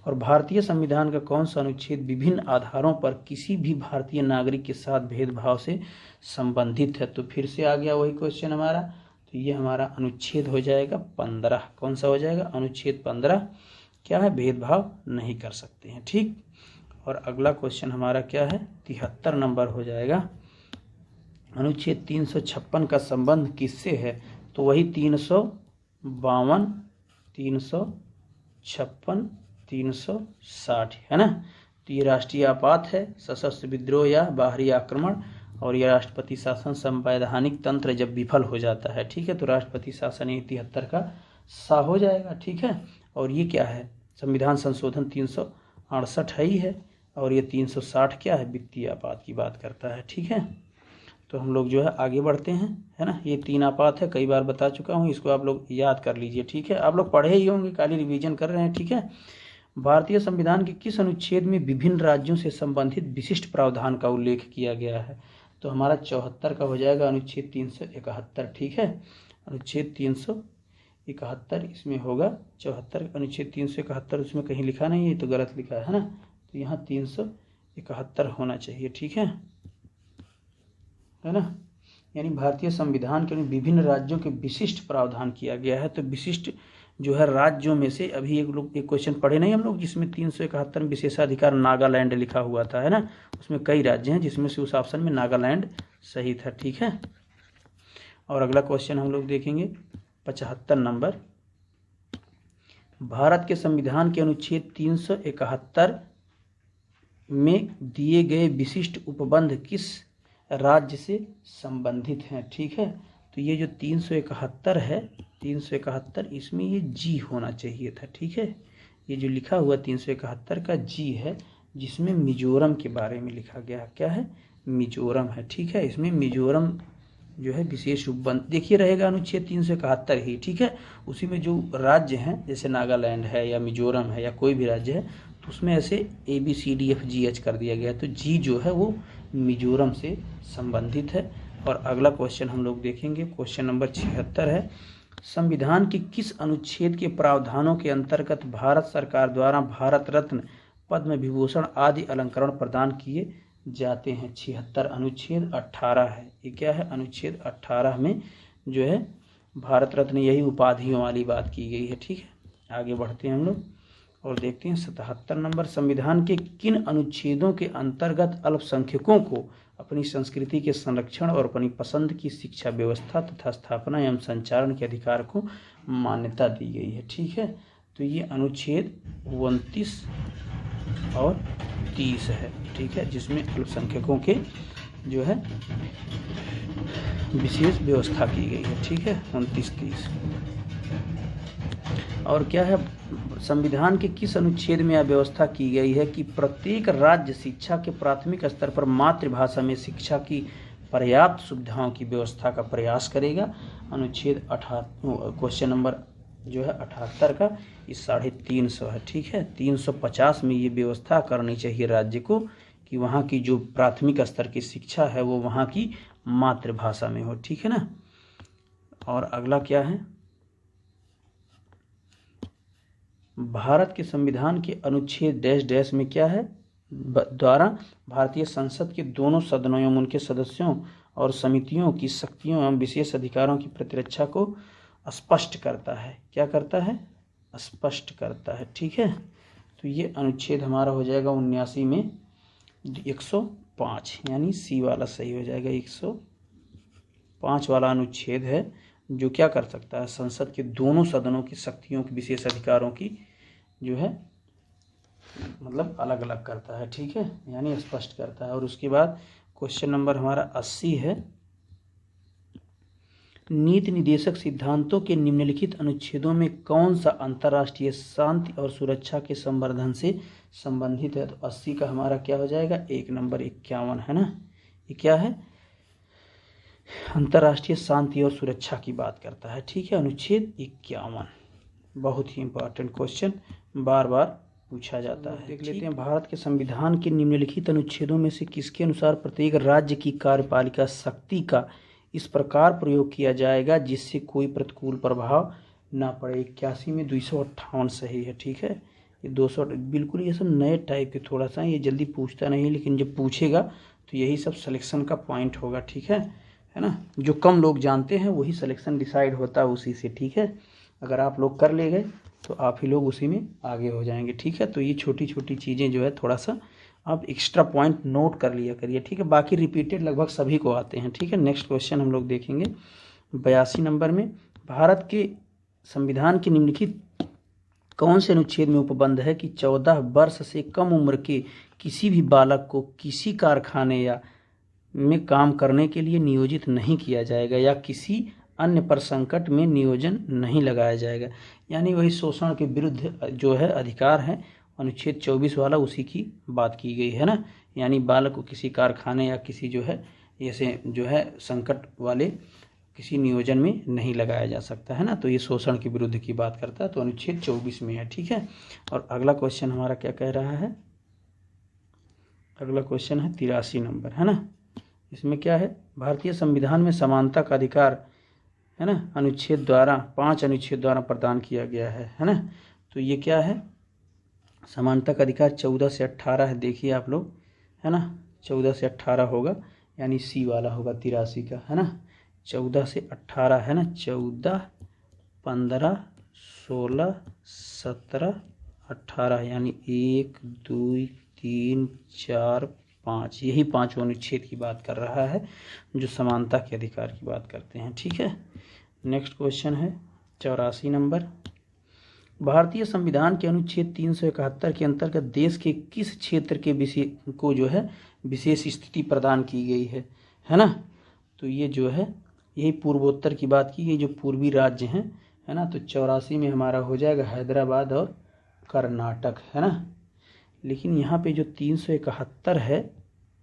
और भारतीय संविधान का कौन सा अनुच्छेद विभिन्न आधारों पर किसी भी भारतीय नागरिक के साथ भेदभाव से संबंधित है? तो फिर से आ गया वही क्वेश्चन हमारा। तो ये हमारा अनुच्छेद हो जाएगा 15। कौन सा हो जाएगा? अनुच्छेद 15 क्या है? भेदभाव नहीं कर सकते हैं। ठीक। और अगला क्वेश्चन हमारा क्या है? 73 नंबर हो जाएगा। अनुच्छेद 356 का संबंध किससे है? तो वही 352, 356, 360 है ना। तो ये राष्ट्रीय आपात है, सशस्त्र विद्रोह या बाहरी आक्रमण, और यह राष्ट्रपति शासन संवैधानिक तंत्र जब विफल हो जाता है। ठीक है। तो राष्ट्रपति शासन 73 का सा हो जाएगा। ठीक है। और ये क्या है? संविधान संशोधन 368 है ही है। और ये 360 क्या है? वित्तीय आपात की बात करता है। ठीक है। तो हम लोग जो है आगे बढ़ते हैं, है ना। ये 3 आपात है, कई बार बता चुका हूँ, इसको आप लोग याद कर लीजिए। ठीक है। आप लोग पढ़े ही होंगे, खाली रिवीजन कर रहे हैं। ठीक है। भारतीय संविधान के किस अनुच्छेद में विभिन्न राज्यों से संबंधित विशिष्ट प्रावधान का उल्लेख किया गया है? तो हमारा 74 का हो जाएगा अनुच्छेद 371। ठीक है। अनुच्छेद 371 इसमें होगा 74। अनुच्छेद 371 उसमें कहीं लिखा नहीं है, तो गलत लिखा है ना। तो यहाँ 371 होना चाहिए। ठीक है ना। यानी भारतीय संविधान के विभिन्न राज्यों के विशिष्ट प्रावधान किया गया है। तो विशिष्ट जो है राज्यों में से, अभी एक क्वेश्चन पढ़े नहीं हम लोग, जिसमें 371 में विशेषाधिकार नागालैंड लिखा हुआ था, है ना। उसमें कई राज्य हैं, जिसमें से उस ऑप्शन में नागालैंड सही था। ठीक है। और अगला क्वेश्चन हम लोग देखेंगे 75 नंबर। भारत के संविधान के अनुच्छेद 371 में दिए गए विशिष्ट उपबंध किस राज्य से संबंधित हैं? ठीक है। तो ये जो 371 है, 371 इसमें ये जी होना चाहिए था। ठीक है। ये जो लिखा हुआ 371 का जी है, जिसमें मिजोरम के बारे में लिखा गया। क्या है? मिजोरम है। ठीक है। इसमें मिजोरम जो है विशेष उपबंध देखिए रहेगा अनुच्छेद 371 ही। ठीक है। उसी में जो राज्य हैं, जैसे नागालैंड है या मिजोरम है या कोई भी राज्य है, तो उसमें ऐसे ABCDFGH कर दिया गया। तो जी जो है वो मिजोरम से संबंधित है। और अगला क्वेश्चन हम लोग देखेंगे, क्वेश्चन नंबर 76 है। संविधान के किस अनुच्छेद के प्रावधानों के अंतर्गत भारत सरकार द्वारा भारत रत्न, पद्म विभूषण आदि अलंकरण प्रदान किए जाते हैं? 76 अनुच्छेद 18 है। ये क्या है? अनुच्छेद 18 में जो है भारत रत्न, यही उपाधियों वाली बात की गई है। ठीक है। आगे बढ़ते हैं हम लोग और देखते हैं 77 नंबर। संविधान के किन अनुच्छेदों के अंतर्गत अल्पसंख्यकों को अपनी संस्कृति के संरक्षण और अपनी पसंद की शिक्षा व्यवस्था तथा स्थापना एवं संचालन के अधिकार को मान्यता दी गई है? ठीक है। तो ये अनुच्छेद 29 और 30 है। ठीक है। जिसमें अल्पसंख्यकों के जो है विशेष व्यवस्था की गई है। ठीक है। 29, 30। और क्या है? संविधान के किस अनुच्छेद में यह व्यवस्था की गई है कि प्रत्येक राज्य शिक्षा के प्राथमिक स्तर पर मातृभाषा में शिक्षा की पर्याप्त सुविधाओं की व्यवस्था का प्रयास करेगा? अनुच्छेद 18, क्वेश्चन नंबर जो है 78 का, इस 350 है। ठीक है। 350 में ये व्यवस्था करनी चाहिए राज्य को कि वहाँ की जो प्राथमिक स्तर की शिक्षा है वो वहाँ की मातृभाषा में हो। ठीक है ना। और अगला क्या है? भारत के संविधान के अनुच्छेद डैश डैश में क्या है? द्वारा भारतीय संसद के दोनों सदनों एवं उनके सदस्यों और समितियों की शक्तियों एवं विशेष अधिकारों की प्रतिरक्षा को स्पष्ट करता है। क्या करता है? स्पष्ट करता है। ठीक है। तो ये अनुच्छेद हमारा हो जाएगा 79 में 105, यानी सी वाला सही हो जाएगा। 105 वाला अनुच्छेद है जो क्या कर सकता है? संसद के दोनों सदनों की शक्तियों की विशेष अधिकारों की जो है मतलब अलग अलग करता है, ठीक है, यानी स्पष्ट करता है। और उसके बाद क्वेश्चन नंबर हमारा 80 है, नीति निदेशक सिद्धांतों के निम्नलिखित अनुच्छेदों में कौन सा अंतर्राष्ट्रीय शांति और सुरक्षा के संवर्धन से संबंधित है? तो 80 का हमारा क्या हो जाएगा, 1 नंबर 51 है ना, ये क्या है, अंतर्राष्ट्रीय शांति और सुरक्षा की बात करता है, ठीक है, अनुच्छेद 51। बहुत ही इंपॉर्टेंट क्वेश्चन, बार बार पूछा जाता है। देख लेते हैं, भारत के संविधान के निम्नलिखित अनुच्छेदों में से किसके अनुसार प्रत्येक राज्य की कार्यपालिका शक्ति का इस प्रकार प्रयोग किया जाएगा जिससे कोई प्रतिकूल प्रभाव ना पड़े? 81 में 258 सही है, ठीक है, ये 200 बिल्कुल, ये सब नए टाइप के, थोड़ा सा ये जल्दी पूछता नहीं, लेकिन जब पूछेगा तो यही सब सिलेक्शन का पॉइंट होगा, ठीक है ना, जो कम लोग जानते हैं वही सिलेक्शन डिसाइड होता है उसी से, ठीक है, अगर आप लोग कर ले गए तो आप ही लोग उसी में आगे हो जाएंगे, ठीक है। तो ये छोटी छोटी चीज़ें जो है थोड़ा सा आप एक्स्ट्रा पॉइंट नोट कर लिया करिए, ठीक है, बाकी रिपीटेड लगभग सभी को आते हैं, ठीक है। नेक्स्ट क्वेश्चन हम लोग देखेंगे 82 नंबर में, भारत के संविधान के निम्नलिखित कौन से अनुच्छेद में उपबंध है कि 14 वर्ष से कम उम्र के किसी भी बालक को किसी कारखाने या में काम करने के लिए नियोजित नहीं किया जाएगा या किसी अन्य पर संकट में नियोजन नहीं लगाया जाएगा? यानी वही शोषण के विरुद्ध जो है अधिकार है, अनुच्छेद 24 वाला, उसी की बात की गई है ना, यानी बालक को किसी कारखाने या किसी जो है ऐसे जो है संकट वाले किसी नियोजन में नहीं लगाया जा सकता है ना, तो ये शोषण के विरुद्ध की बात करता है, तो अनुच्छेद 24 में है, ठीक है। और अगला क्वेश्चन हमारा क्या कह रहा है, अगला क्वेश्चन है 83 नंबर, है ना, इसमें क्या है, भारतीय संविधान में समानता का अधिकार है ना अनुच्छेद द्वारा 5 अनुच्छेद द्वारा प्रदान किया गया है ना, तो ये क्या है, समानता का अधिकार 14 से 18 है, देखिए आप लोग, है ना, 14 से 18 होगा, यानी सी वाला होगा 83 का, है ना, 14 से 18 है ना, 14, 15, 16, 17, 18, यानी 1, 2, 3, 4, 5, यही 5 अनुच्छेद की बात कर रहा है जो समानता के अधिकार की बात करते हैं, ठीक है। नेक्स्ट क्वेश्चन है 84 नंबर, भारतीय संविधान के अनुच्छेद 371 के अंतर्गत देश के किस क्षेत्र के विषय को जो है विशेष स्थिति प्रदान की गई है ना, तो ये जो है यही पूर्वोत्तर की बात की गई, जो पूर्वी राज्य हैं, है ना, तो 84 में हमारा हो जाएगा हैदराबाद और कर्नाटक, है ना। लेकिन यहाँ पे जो 371 है,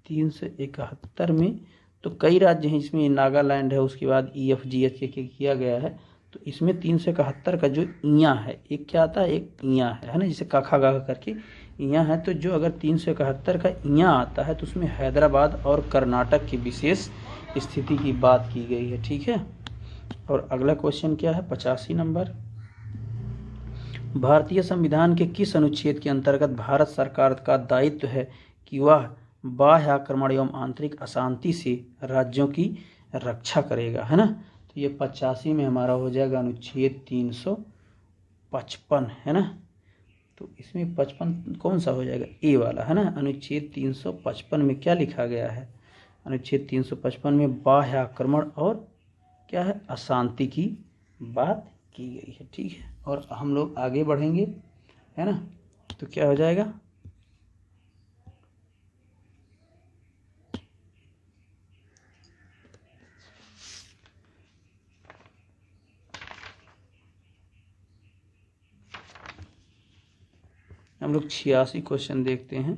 371 में तो कई राज्य हैं, इसमें नागालैंड है, उसके बाद EFGH के किया गया है, तो इसमें 371 का जो इयाँ है, एक क्या आता है, एक इयाँ है ना, जिसे काखा गाखा करके इयाँ है, तो जो अगर 371 का इयाँ आता है तो उसमें हैदराबाद और कर्नाटक की विशेष स्थिति की बात की गई है, ठीक है। और अगला क्वेश्चन क्या है 85 नंबर, भारतीय संविधान के किस अनुच्छेद के अंतर्गत भारत सरकार का दायित्व है कि वह बाह्य आक्रमण एवं आंतरिक अशांति से राज्यों की रक्षा करेगा, है ना, तो ये 85 में हमारा हो जाएगा अनुच्छेद 355, है ना, तो इसमें 55 कौन सा हो जाएगा, ए वाला, है ना, अनुच्छेद 355 में क्या लिखा गया है, अनुच्छेद 355 में बाह्य आक्रमण और क्या है, अशांति की बात की गई है, ठीक है। और हम लोग आगे बढ़ेंगे, है ना, तो क्या हो जाएगा, हम लोग 86 क्वेश्चन देखते हैं।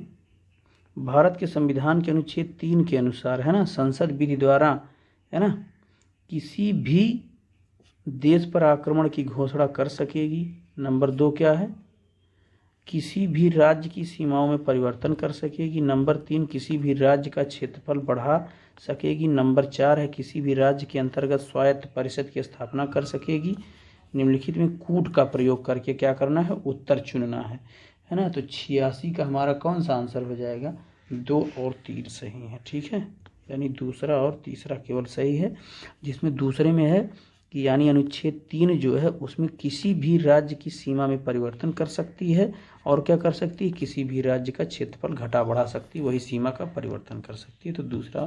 भारत के संविधान के अनुच्छेद 3 के अनुसार, है ना, संसद विधि द्वारा, है ना, किसी भी देश पर आक्रमण की घोषणा कर सकेगी। नंबर 2 क्या है, किसी भी राज्य की सीमाओं में परिवर्तन कर सकेगी। नंबर 3 किसी भी राज्य का क्षेत्रफल बढ़ा सकेगी। नंबर 4 है किसी भी राज्य के अंतर्गत स्वायत्त परिषद की स्थापना कर सकेगी। निम्नलिखित में कूट का प्रयोग करके क्या करना है, उत्तर चुनना है ना। तो 86 का हमारा कौन सा आंसर हो जाएगा, 2 और 3 सही है, ठीक है, यानी दूसरा और तीसरा केवल सही है, जिसमें दूसरे में है कि यानी अनुच्छेद 3 जो है उसमें किसी भी राज्य की सीमा में परिवर्तन कर सकती है और क्या कर सकती है, किसी भी राज्य का क्षेत्रफल घटा बढ़ा सकती है, वही सीमा का परिवर्तन कर सकती है। तो दूसरा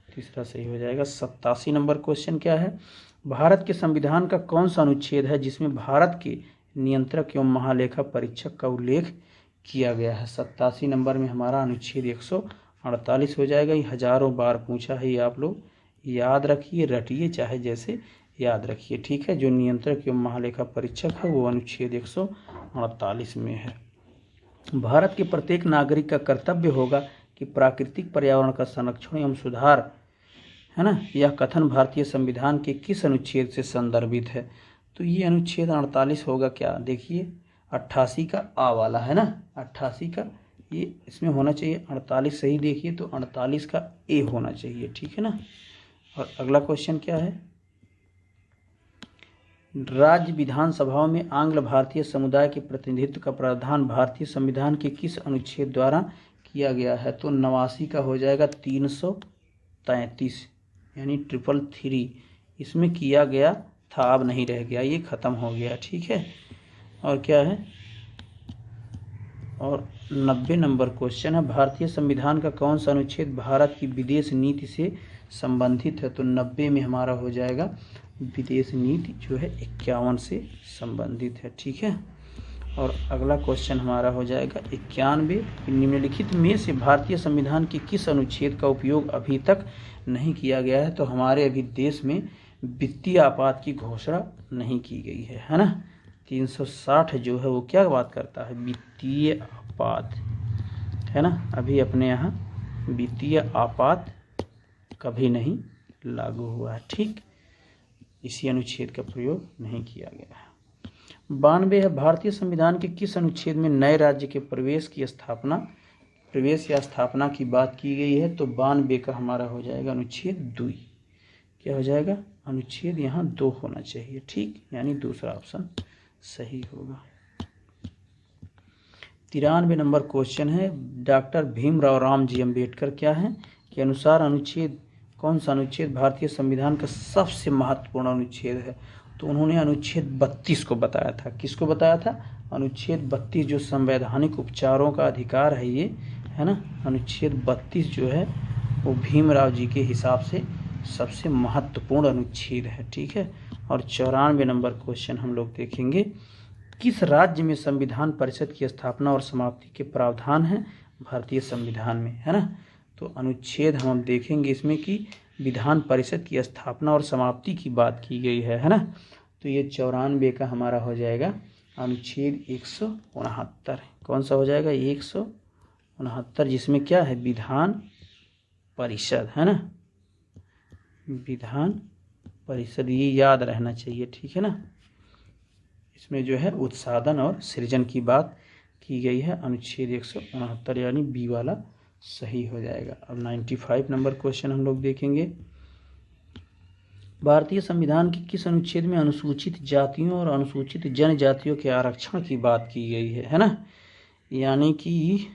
तीसरा सही हो जाएगा। 87 नंबर क्वेश्चन क्या है, भारत के संविधान का कौन सा अनुच्छेद है जिसमें भारत के नियंत्रक एवं महालेखा परीक्षक का उल्लेख किया गया है। 87 नंबर में हमारा अनुच्छेद 148 हो जाएगा। ये हजारों बार पूछा है, ये आप लोग याद रखिए, रटिए, चाहे जैसे याद रखिए, ठीक है। जो नियंत्रक एवं महालेखा परीक्षक है वो अनुच्छेद 148 में है। भारत के प्रत्येक नागरिक का कर्तव्य होगा कि प्राकृतिक पर्यावरण का संरक्षण एवं सुधार, है ना, यह कथन भारतीय संविधान के किस अनुच्छेद से संदर्भित है? तो ये अनुच्छेद 48 होगा क्या, देखिए 88 का आ वाला है ना, 88 का ये इसमें होना चाहिए। 48 सही देखिए तो 48 का ए होना चाहिए, ठीक है ना। और अगला क्वेश्चन क्या है, राज्य विधानसभाओं में आंग्ल भारतीय समुदाय के प्रतिनिधित्व का प्रावधान भारतीय संविधान के किस अनुच्छेद द्वारा किया गया है? तो 89 का हो जाएगा 333 यानी 333, इसमें किया गया था, अब नहीं रह गया, ये खत्म हो गया, ठीक है। और क्या है, और 90 नंबर क्वेश्चन है, भारतीय संविधान का कौन सा अनुच्छेद भारत की विदेश नीति से संबंधित है? तो 90 में हमारा हो जाएगा विदेश नीति जो है 51 से संबंधित है, ठीक है। और अगला क्वेश्चन हमारा हो जाएगा 91, निम्नलिखित में से भारतीय संविधान के किस अनुच्छेद का उपयोग अभी तक नहीं किया गया है? तो हमारे अभी देश में वित्तीय आपात की घोषणा नहीं की गई है ना। 360 जो है वो क्या बात करता है, वित्तीय आपात, है ना। अभी अपने यहाँ वित्तीय आपात कभी नहीं लागू हुआ है, ठीक, इसी अनुच्छेद का प्रयोग नहीं किया गया है। 92 है, भारतीय संविधान के किस अनुच्छेद में नए राज्य के प्रवेश या स्थापना की बात की गई है? तो 92 का हमारा हो जाएगा अनुच्छेद 2, क्या हो जाएगा, अनुच्छेद यहाँ 2 होना चाहिए, ठीक, यानी दूसरा ऑप्शन सही होगा। 93 नंबर क्वेश्चन है, डॉक्टर भीमराव रामजी अम्बेडकर क्या है के अनुसार अनुच्छेद, कौन सा अनुच्छेद भारतीय संविधान का सबसे महत्वपूर्ण अनुच्छेद है? तो उन्होंने अनुच्छेद 32 को बताया था। किसको बताया था? अनुच्छेद 32 जो संवैधानिक उपचारों का अधिकार है, ये है ना, अनुच्छेद 32 जो है वो भीमराव जी के हिसाब से सबसे महत्वपूर्ण अनुच्छेद है, ठीक है। और 94 नंबर क्वेश्चन हम लोग देखेंगे, किस राज्य में संविधान परिषद की स्थापना और समाप्ति के प्रावधान है भारतीय संविधान में, है ना। तो अनुच्छेद हम देखेंगे इसमें कि विधान परिषद की स्थापना और समाप्ति की बात की गई है ना। तो ये 94 का हमारा हो जाएगा अनुच्छेद 169, कौन सा हो जाएगा, 169, जिसमें क्या है, विधान परिषद, है ना, विधान परिषद, ये याद रहना चाहिए, ठीक है ना। इसमें जो है उत्साधन और सृजन की बात की गई है। अनुच्छेद 169 यानी बी वाला सही हो जाएगा। अब 95 नंबर क्वेश्चन हम लोग देखेंगे, भारतीय संविधान के किस अनुच्छेद में अनुसूचित जातियों और अनुसूचित जनजातियों के आरक्षण की बात की गई है ना। यानी कि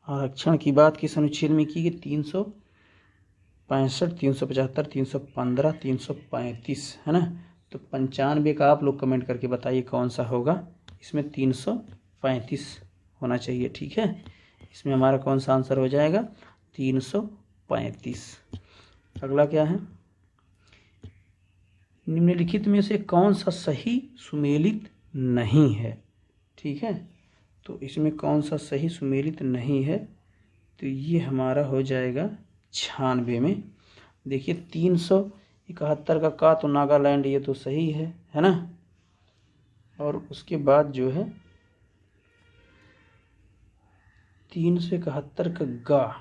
आरक्षण की बात किस अनुच्छेद में की गई, 365, 375, 315, 335, है ना। तो 95 का आप लोग कमेंट करके बताइए कौन सा होगा, इसमें 335 होना चाहिए, ठीक है। इसमें हमारा कौन सा आंसर हो जाएगा, 335। अगला क्या है, निम्नलिखित में से कौन सा सही सुमेलित नहीं है, ठीक है। तो इसमें कौन सा सही सुमेलित नहीं है, तो ये हमारा हो जाएगा 96 में। देखिए 371 का तो नागालैंड, ये तो सही है ना। और उसके बाद जो है 371 का गा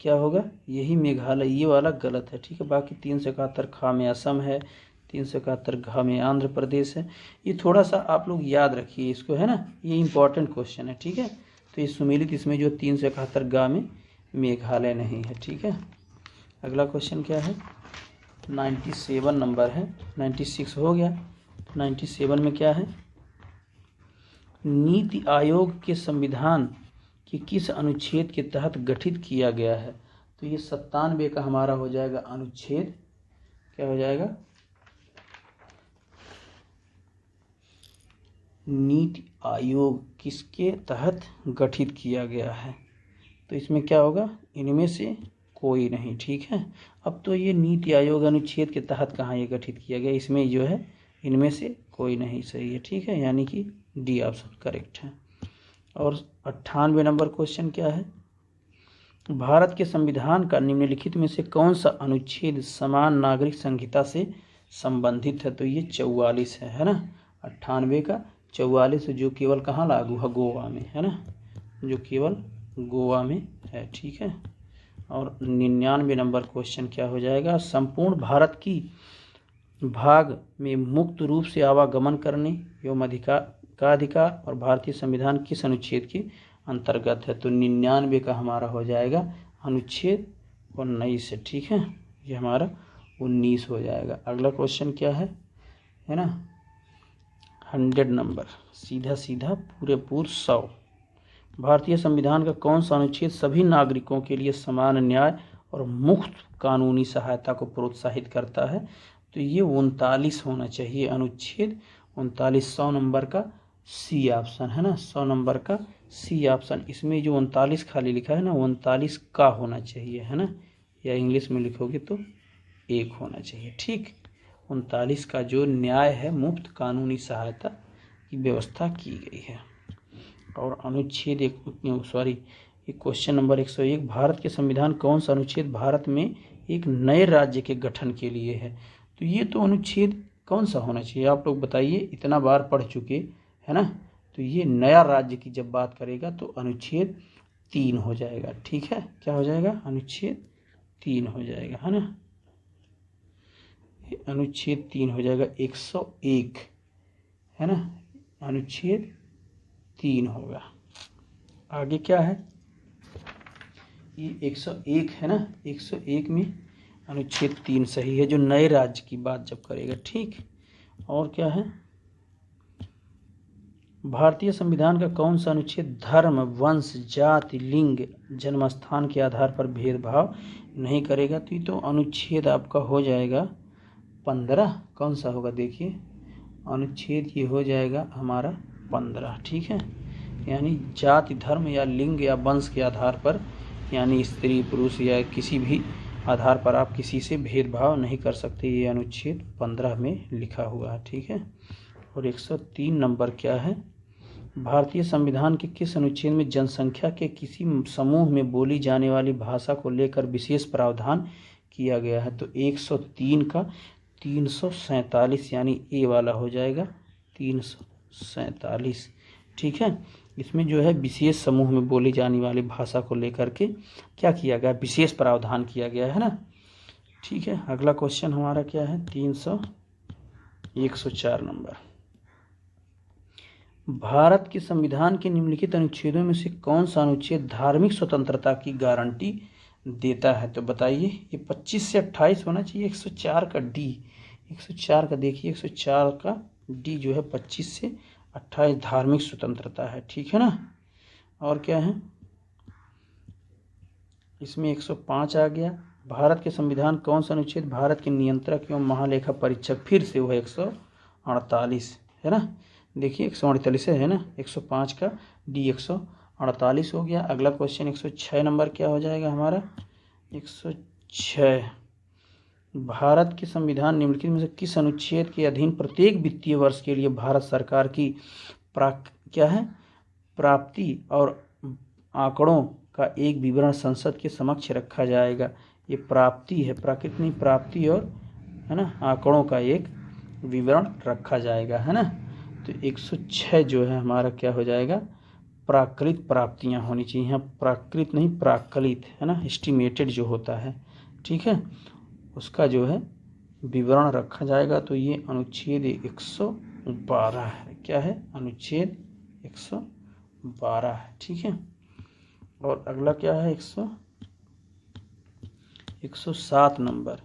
क्या होगा, यही मेघालय, ये वाला गलत है, ठीक है। बाकी 371 खा में असम है, 371 घा में आंध्र प्रदेश है। ये थोड़ा सा आप लोग याद रखिए इसको, है ना, ये इंपॉर्टेंट क्वेश्चन है, ठीक है। तो ये सुमेलित इसमें जो 371 गा में मेघालय नहीं है, ठीक है। अगला क्वेश्चन क्या है, 97 नंबर है, 96 हो गया। 97 में क्या है, नीति आयोग के संविधान कि किस अनुच्छेद के तहत गठित किया गया है? तो ये 97 का हमारा हो जाएगा अनुच्छेद, क्या हो जाएगा, नीति आयोग किसके तहत गठित किया गया है? तो इसमें क्या होगा, इनमें से कोई नहीं, ठीक है। अब तो ये नीति आयोग अनुच्छेद के तहत कहाँ ये गठित किया गया, इसमें जो है इनमें से कोई नहीं सही है, ठीक है, यानी कि डी ऑप्शन करेक्ट है। और 98 नंबर क्वेश्चन क्या है, भारत के संविधान का निम्नलिखित में से कौन सा अनुच्छेद समान नागरिक संहिता से संबंधित है? तो ये 44 है ना। 98 का 44 जो केवल कहाँ लागू है? गोवा में, है ना, जो केवल गोवा में है। ठीक है। और 99 नंबर क्वेश्चन क्या हो जाएगा, संपूर्ण भारत की भाग में मुक्त रूप से आवागमन करने एवं अधिकार और भारतीय संविधान किस अनुच्छेद के अंतर्गत है? तो 99 का हमारा हो जाएगा अनुच्छेद 19 है। ठीक है, ये हमारा 19 हो जाएगा। अगला क्वेश्चन क्या है ना, 100 नंबर, सीधा सीधा पूरे 100। भारतीय संविधान का कौन सा अनुच्छेद सभी नागरिकों के लिए समान न्याय और मुफ्त कानूनी सहायता को प्रोत्साहित करता है? तो ये 39 होना चाहिए, अनुच्छेद 39। 100 नंबर का सी ऑप्शन है ना, 100 नंबर का सी ऑप्शन। इसमें जो 39 खाली लिखा है ना, 39 का होना चाहिए, है ना, या इंग्लिश में लिखोगे तो 1 होना चाहिए। ठीक, 39 का जो न्याय है, मुफ्त कानूनी सहायता की व्यवस्था की गई है। और अनुच्छेद क्वेश्चन नंबर 101, भारत के संविधान कौन सा अनुच्छेद भारत में एक नए राज्य के गठन के लिए है? तो ये तो अनुच्छेद कौन सा होना चाहिए, आप लोग बताइए, इतना बार पढ़ चुके, है ना। तो ये नया राज्य की जब बात करेगा तो अनुच्छेद 3 हो जाएगा। ठीक है, क्या हो जाएगा? अनुच्छेद 3 हो जाएगा, है ना, अनुच्छेद 3 हो जाएगा। 101 है ना, अनुच्छेद 3 होगा। आगे क्या है, ये 101 है ना, 101 में अनुच्छेद 3 सही है, जो नए राज्य की बात जब करेगा। ठीक, और क्या है, भारतीय संविधान का कौन सा अनुच्छेद धर्म, वंश, जाति, लिंग, जन्मस्थान के आधार पर भेदभाव नहीं करेगा? तो ये तो अनुच्छेद आपका हो जाएगा 15। कौन सा होगा देखिए, अनुच्छेद ये हो जाएगा हमारा 15। ठीक है, यानी जाति, धर्म या लिंग या वंश के आधार पर, यानी स्त्री पुरुष या किसी भी आधार पर आप किसी से भेदभाव नहीं कर सकते, ये अनुच्छेद 15 में लिखा हुआ है। ठीक है। और 103 नंबर क्या है, भारतीय संविधान के किस अनुच्छेद में जनसंख्या के किसी समूह में बोली जाने वाली भाषा को लेकर विशेष प्रावधान किया गया है? तो 103 का 347, यानी ए वाला हो जाएगा 347। ठीक है, इसमें जो है विशेष समूह में बोली जाने वाली भाषा को लेकर के क्या किया गया, विशेष प्रावधान किया गया है ना। ठीक है, अगला क्वेश्चन हमारा क्या है, 104 नंबर, भारत के संविधान के निम्नलिखित अनुच्छेदों में से कौन सा अनुच्छेद धार्मिक स्वतंत्रता की गारंटी देता है? तो बताइए, ये 25 से 28 होना चाहिए। 104 का डी, 104 का देखिए, 104 का डी जो है 25 से 28 धार्मिक स्वतंत्रता है। ठीक है ना। और क्या है, इसमें 105 आ गया, भारत के संविधान कौन सा अनुच्छेद भारत के नियंत्रक एवं महालेखा परीक्षक, फिर से वह 148 है ना, देखिए 148 है ना, 105 का डी 148 हो गया। अगला क्वेश्चन 106 नंबर क्या हो जाएगा हमारा, 106, भारत के संविधान निम्नलिखित में से किस अनुच्छेद के अधीन प्रत्येक वित्तीय वर्ष के लिए भारत सरकार की प्राप्ति और आंकड़ों का एक विवरण संसद के समक्ष रखा जाएगा? ये प्राप्ति है, प्राकृत नहीं, प्राप्ति और, है ना, आंकड़ों का एक विवरण रखा जाएगा, है ना। तो 106 जो है हमारा क्या हो जाएगा, प्राकृत प्राप्तियां होनी चाहिए, यहाँ प्राकृत नहीं प्राकलित, है ना, एस्टिमेटेड जो होता है, ठीक है, उसका जो है विवरण रखा जाएगा। तो ये अनुच्छेद 112 है, क्या है, अनुच्छेद 112 है। ठीक है। और अगला क्या है, 107 नंबर,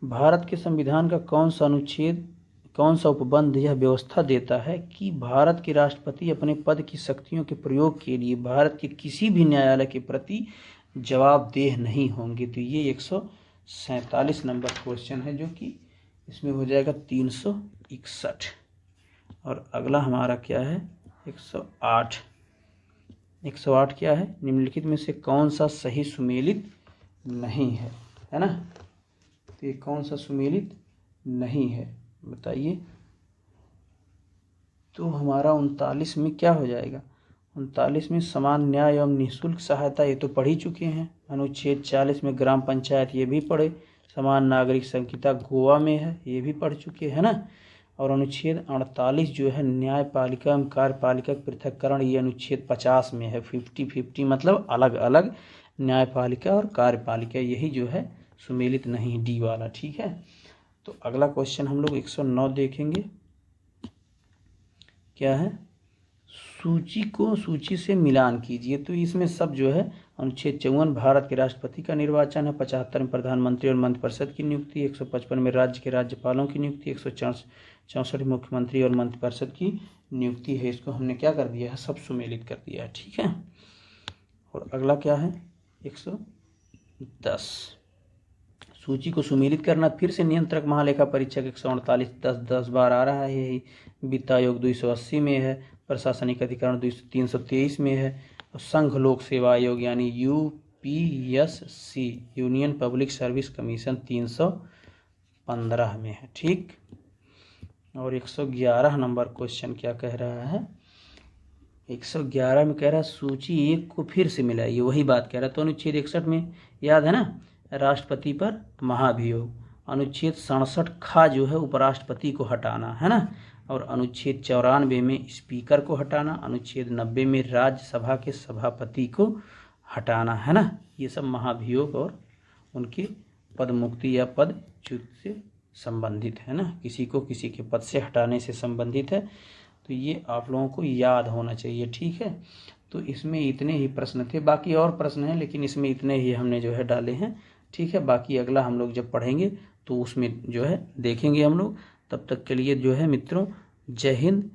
भारत के संविधान का कौन सा अनुच्छेद, कौन सा उपबंध यह व्यवस्था देता है कि भारत के राष्ट्रपति अपने पद की शक्तियों के प्रयोग के लिए भारत के किसी भी न्यायालय के प्रति जवाबदेह नहीं होंगे? तो ये 147 नंबर क्वेश्चन है, जो कि इसमें हो जाएगा 361। और अगला हमारा क्या है, 108। 108 क्या है, निम्नलिखित में से कौन सा सही सुमेलित नहीं है, है ना। तो ये कौन सा सुमेलित नहीं है बताइए। तो हमारा 39 में क्या हो जाएगा, 39 में समान न्याय एवं निःशुल्क सहायता, ये तो पढ़ ही चुके हैं। अनुच्छेद 40 में ग्राम पंचायत, ये भी पढ़े। समान नागरिक संहिता गोवा में है, ये भी पढ़ चुके हैं ना। और अनुच्छेद 48 जो है न्यायपालिका एवं कार्यपालिका पृथक्करण, ये अनुच्छेद 50 में है। 50-50 मतलब अलग अलग न्यायपालिका और कार्यपालिका, यही जो है सुमेलित नहीं, डी वाला, ठीक है। तो अगला क्वेश्चन हम लोग 109 देखेंगे। क्या है, सूची को सूची से मिलान कीजिए। तो इसमें सब जो है अनुच्छेद 54 भारत के राष्ट्रपति का निर्वाचन है, 75 में प्रधानमंत्री और मंत्रिपरिषद की नियुक्ति, 155 में राज्य के राज्यपालों की नियुक्ति, 164 मुख्यमंत्री और मंत्रिपरिषद की नियुक्ति है। इसको हमने क्या कर दिया है, सब सुमेलित कर दिया है, ठीक है। और अगला क्या है 110, सूची को सुमेलित करना। फिर से नियंत्रक महालेखा परीक्षक 148 10 बार आ रहा है, यही। वित्त आयोग 280 में है, प्रशासनिक अधिकरण 323 में है, और संघ लोक सेवा आयोग यानी UPSC union public service commission 315 में है, ठीक। और 111 नंबर क्वेश्चन क्या कह रहा है, 111 में कह रहा है सूची 1 को फिर से मिलाइए, वही बात कह रहा है। तो अनुच्छेद 61 में याद है ना, राष्ट्रपति पर महाभियोग। अनुच्छेद 67 खा जो है उपराष्ट्रपति को हटाना, है ना। और अनुच्छेद 94 में स्पीकर को हटाना, अनुच्छेद 90 में राज्यसभा के सभापति को हटाना, है ना। ये सब महाभियोग और उनके पद मुक्ति या पदच्युत से संबंधित है ना, किसी को किसी के पद से हटाने से संबंधित है। तो ये आप लोगों को याद होना चाहिए, ठीक है। तो इसमें इतने ही प्रश्न थे, बाकी और प्रश्न हैं लेकिन इसमें इतने ही हमने जो है डाले हैं, ठीक है। बाकी अगला हम लोग जब पढ़ेंगे तो उसमें जो है देखेंगे हम लोग। तब तक के लिए जो है मित्रों, जय हिंद,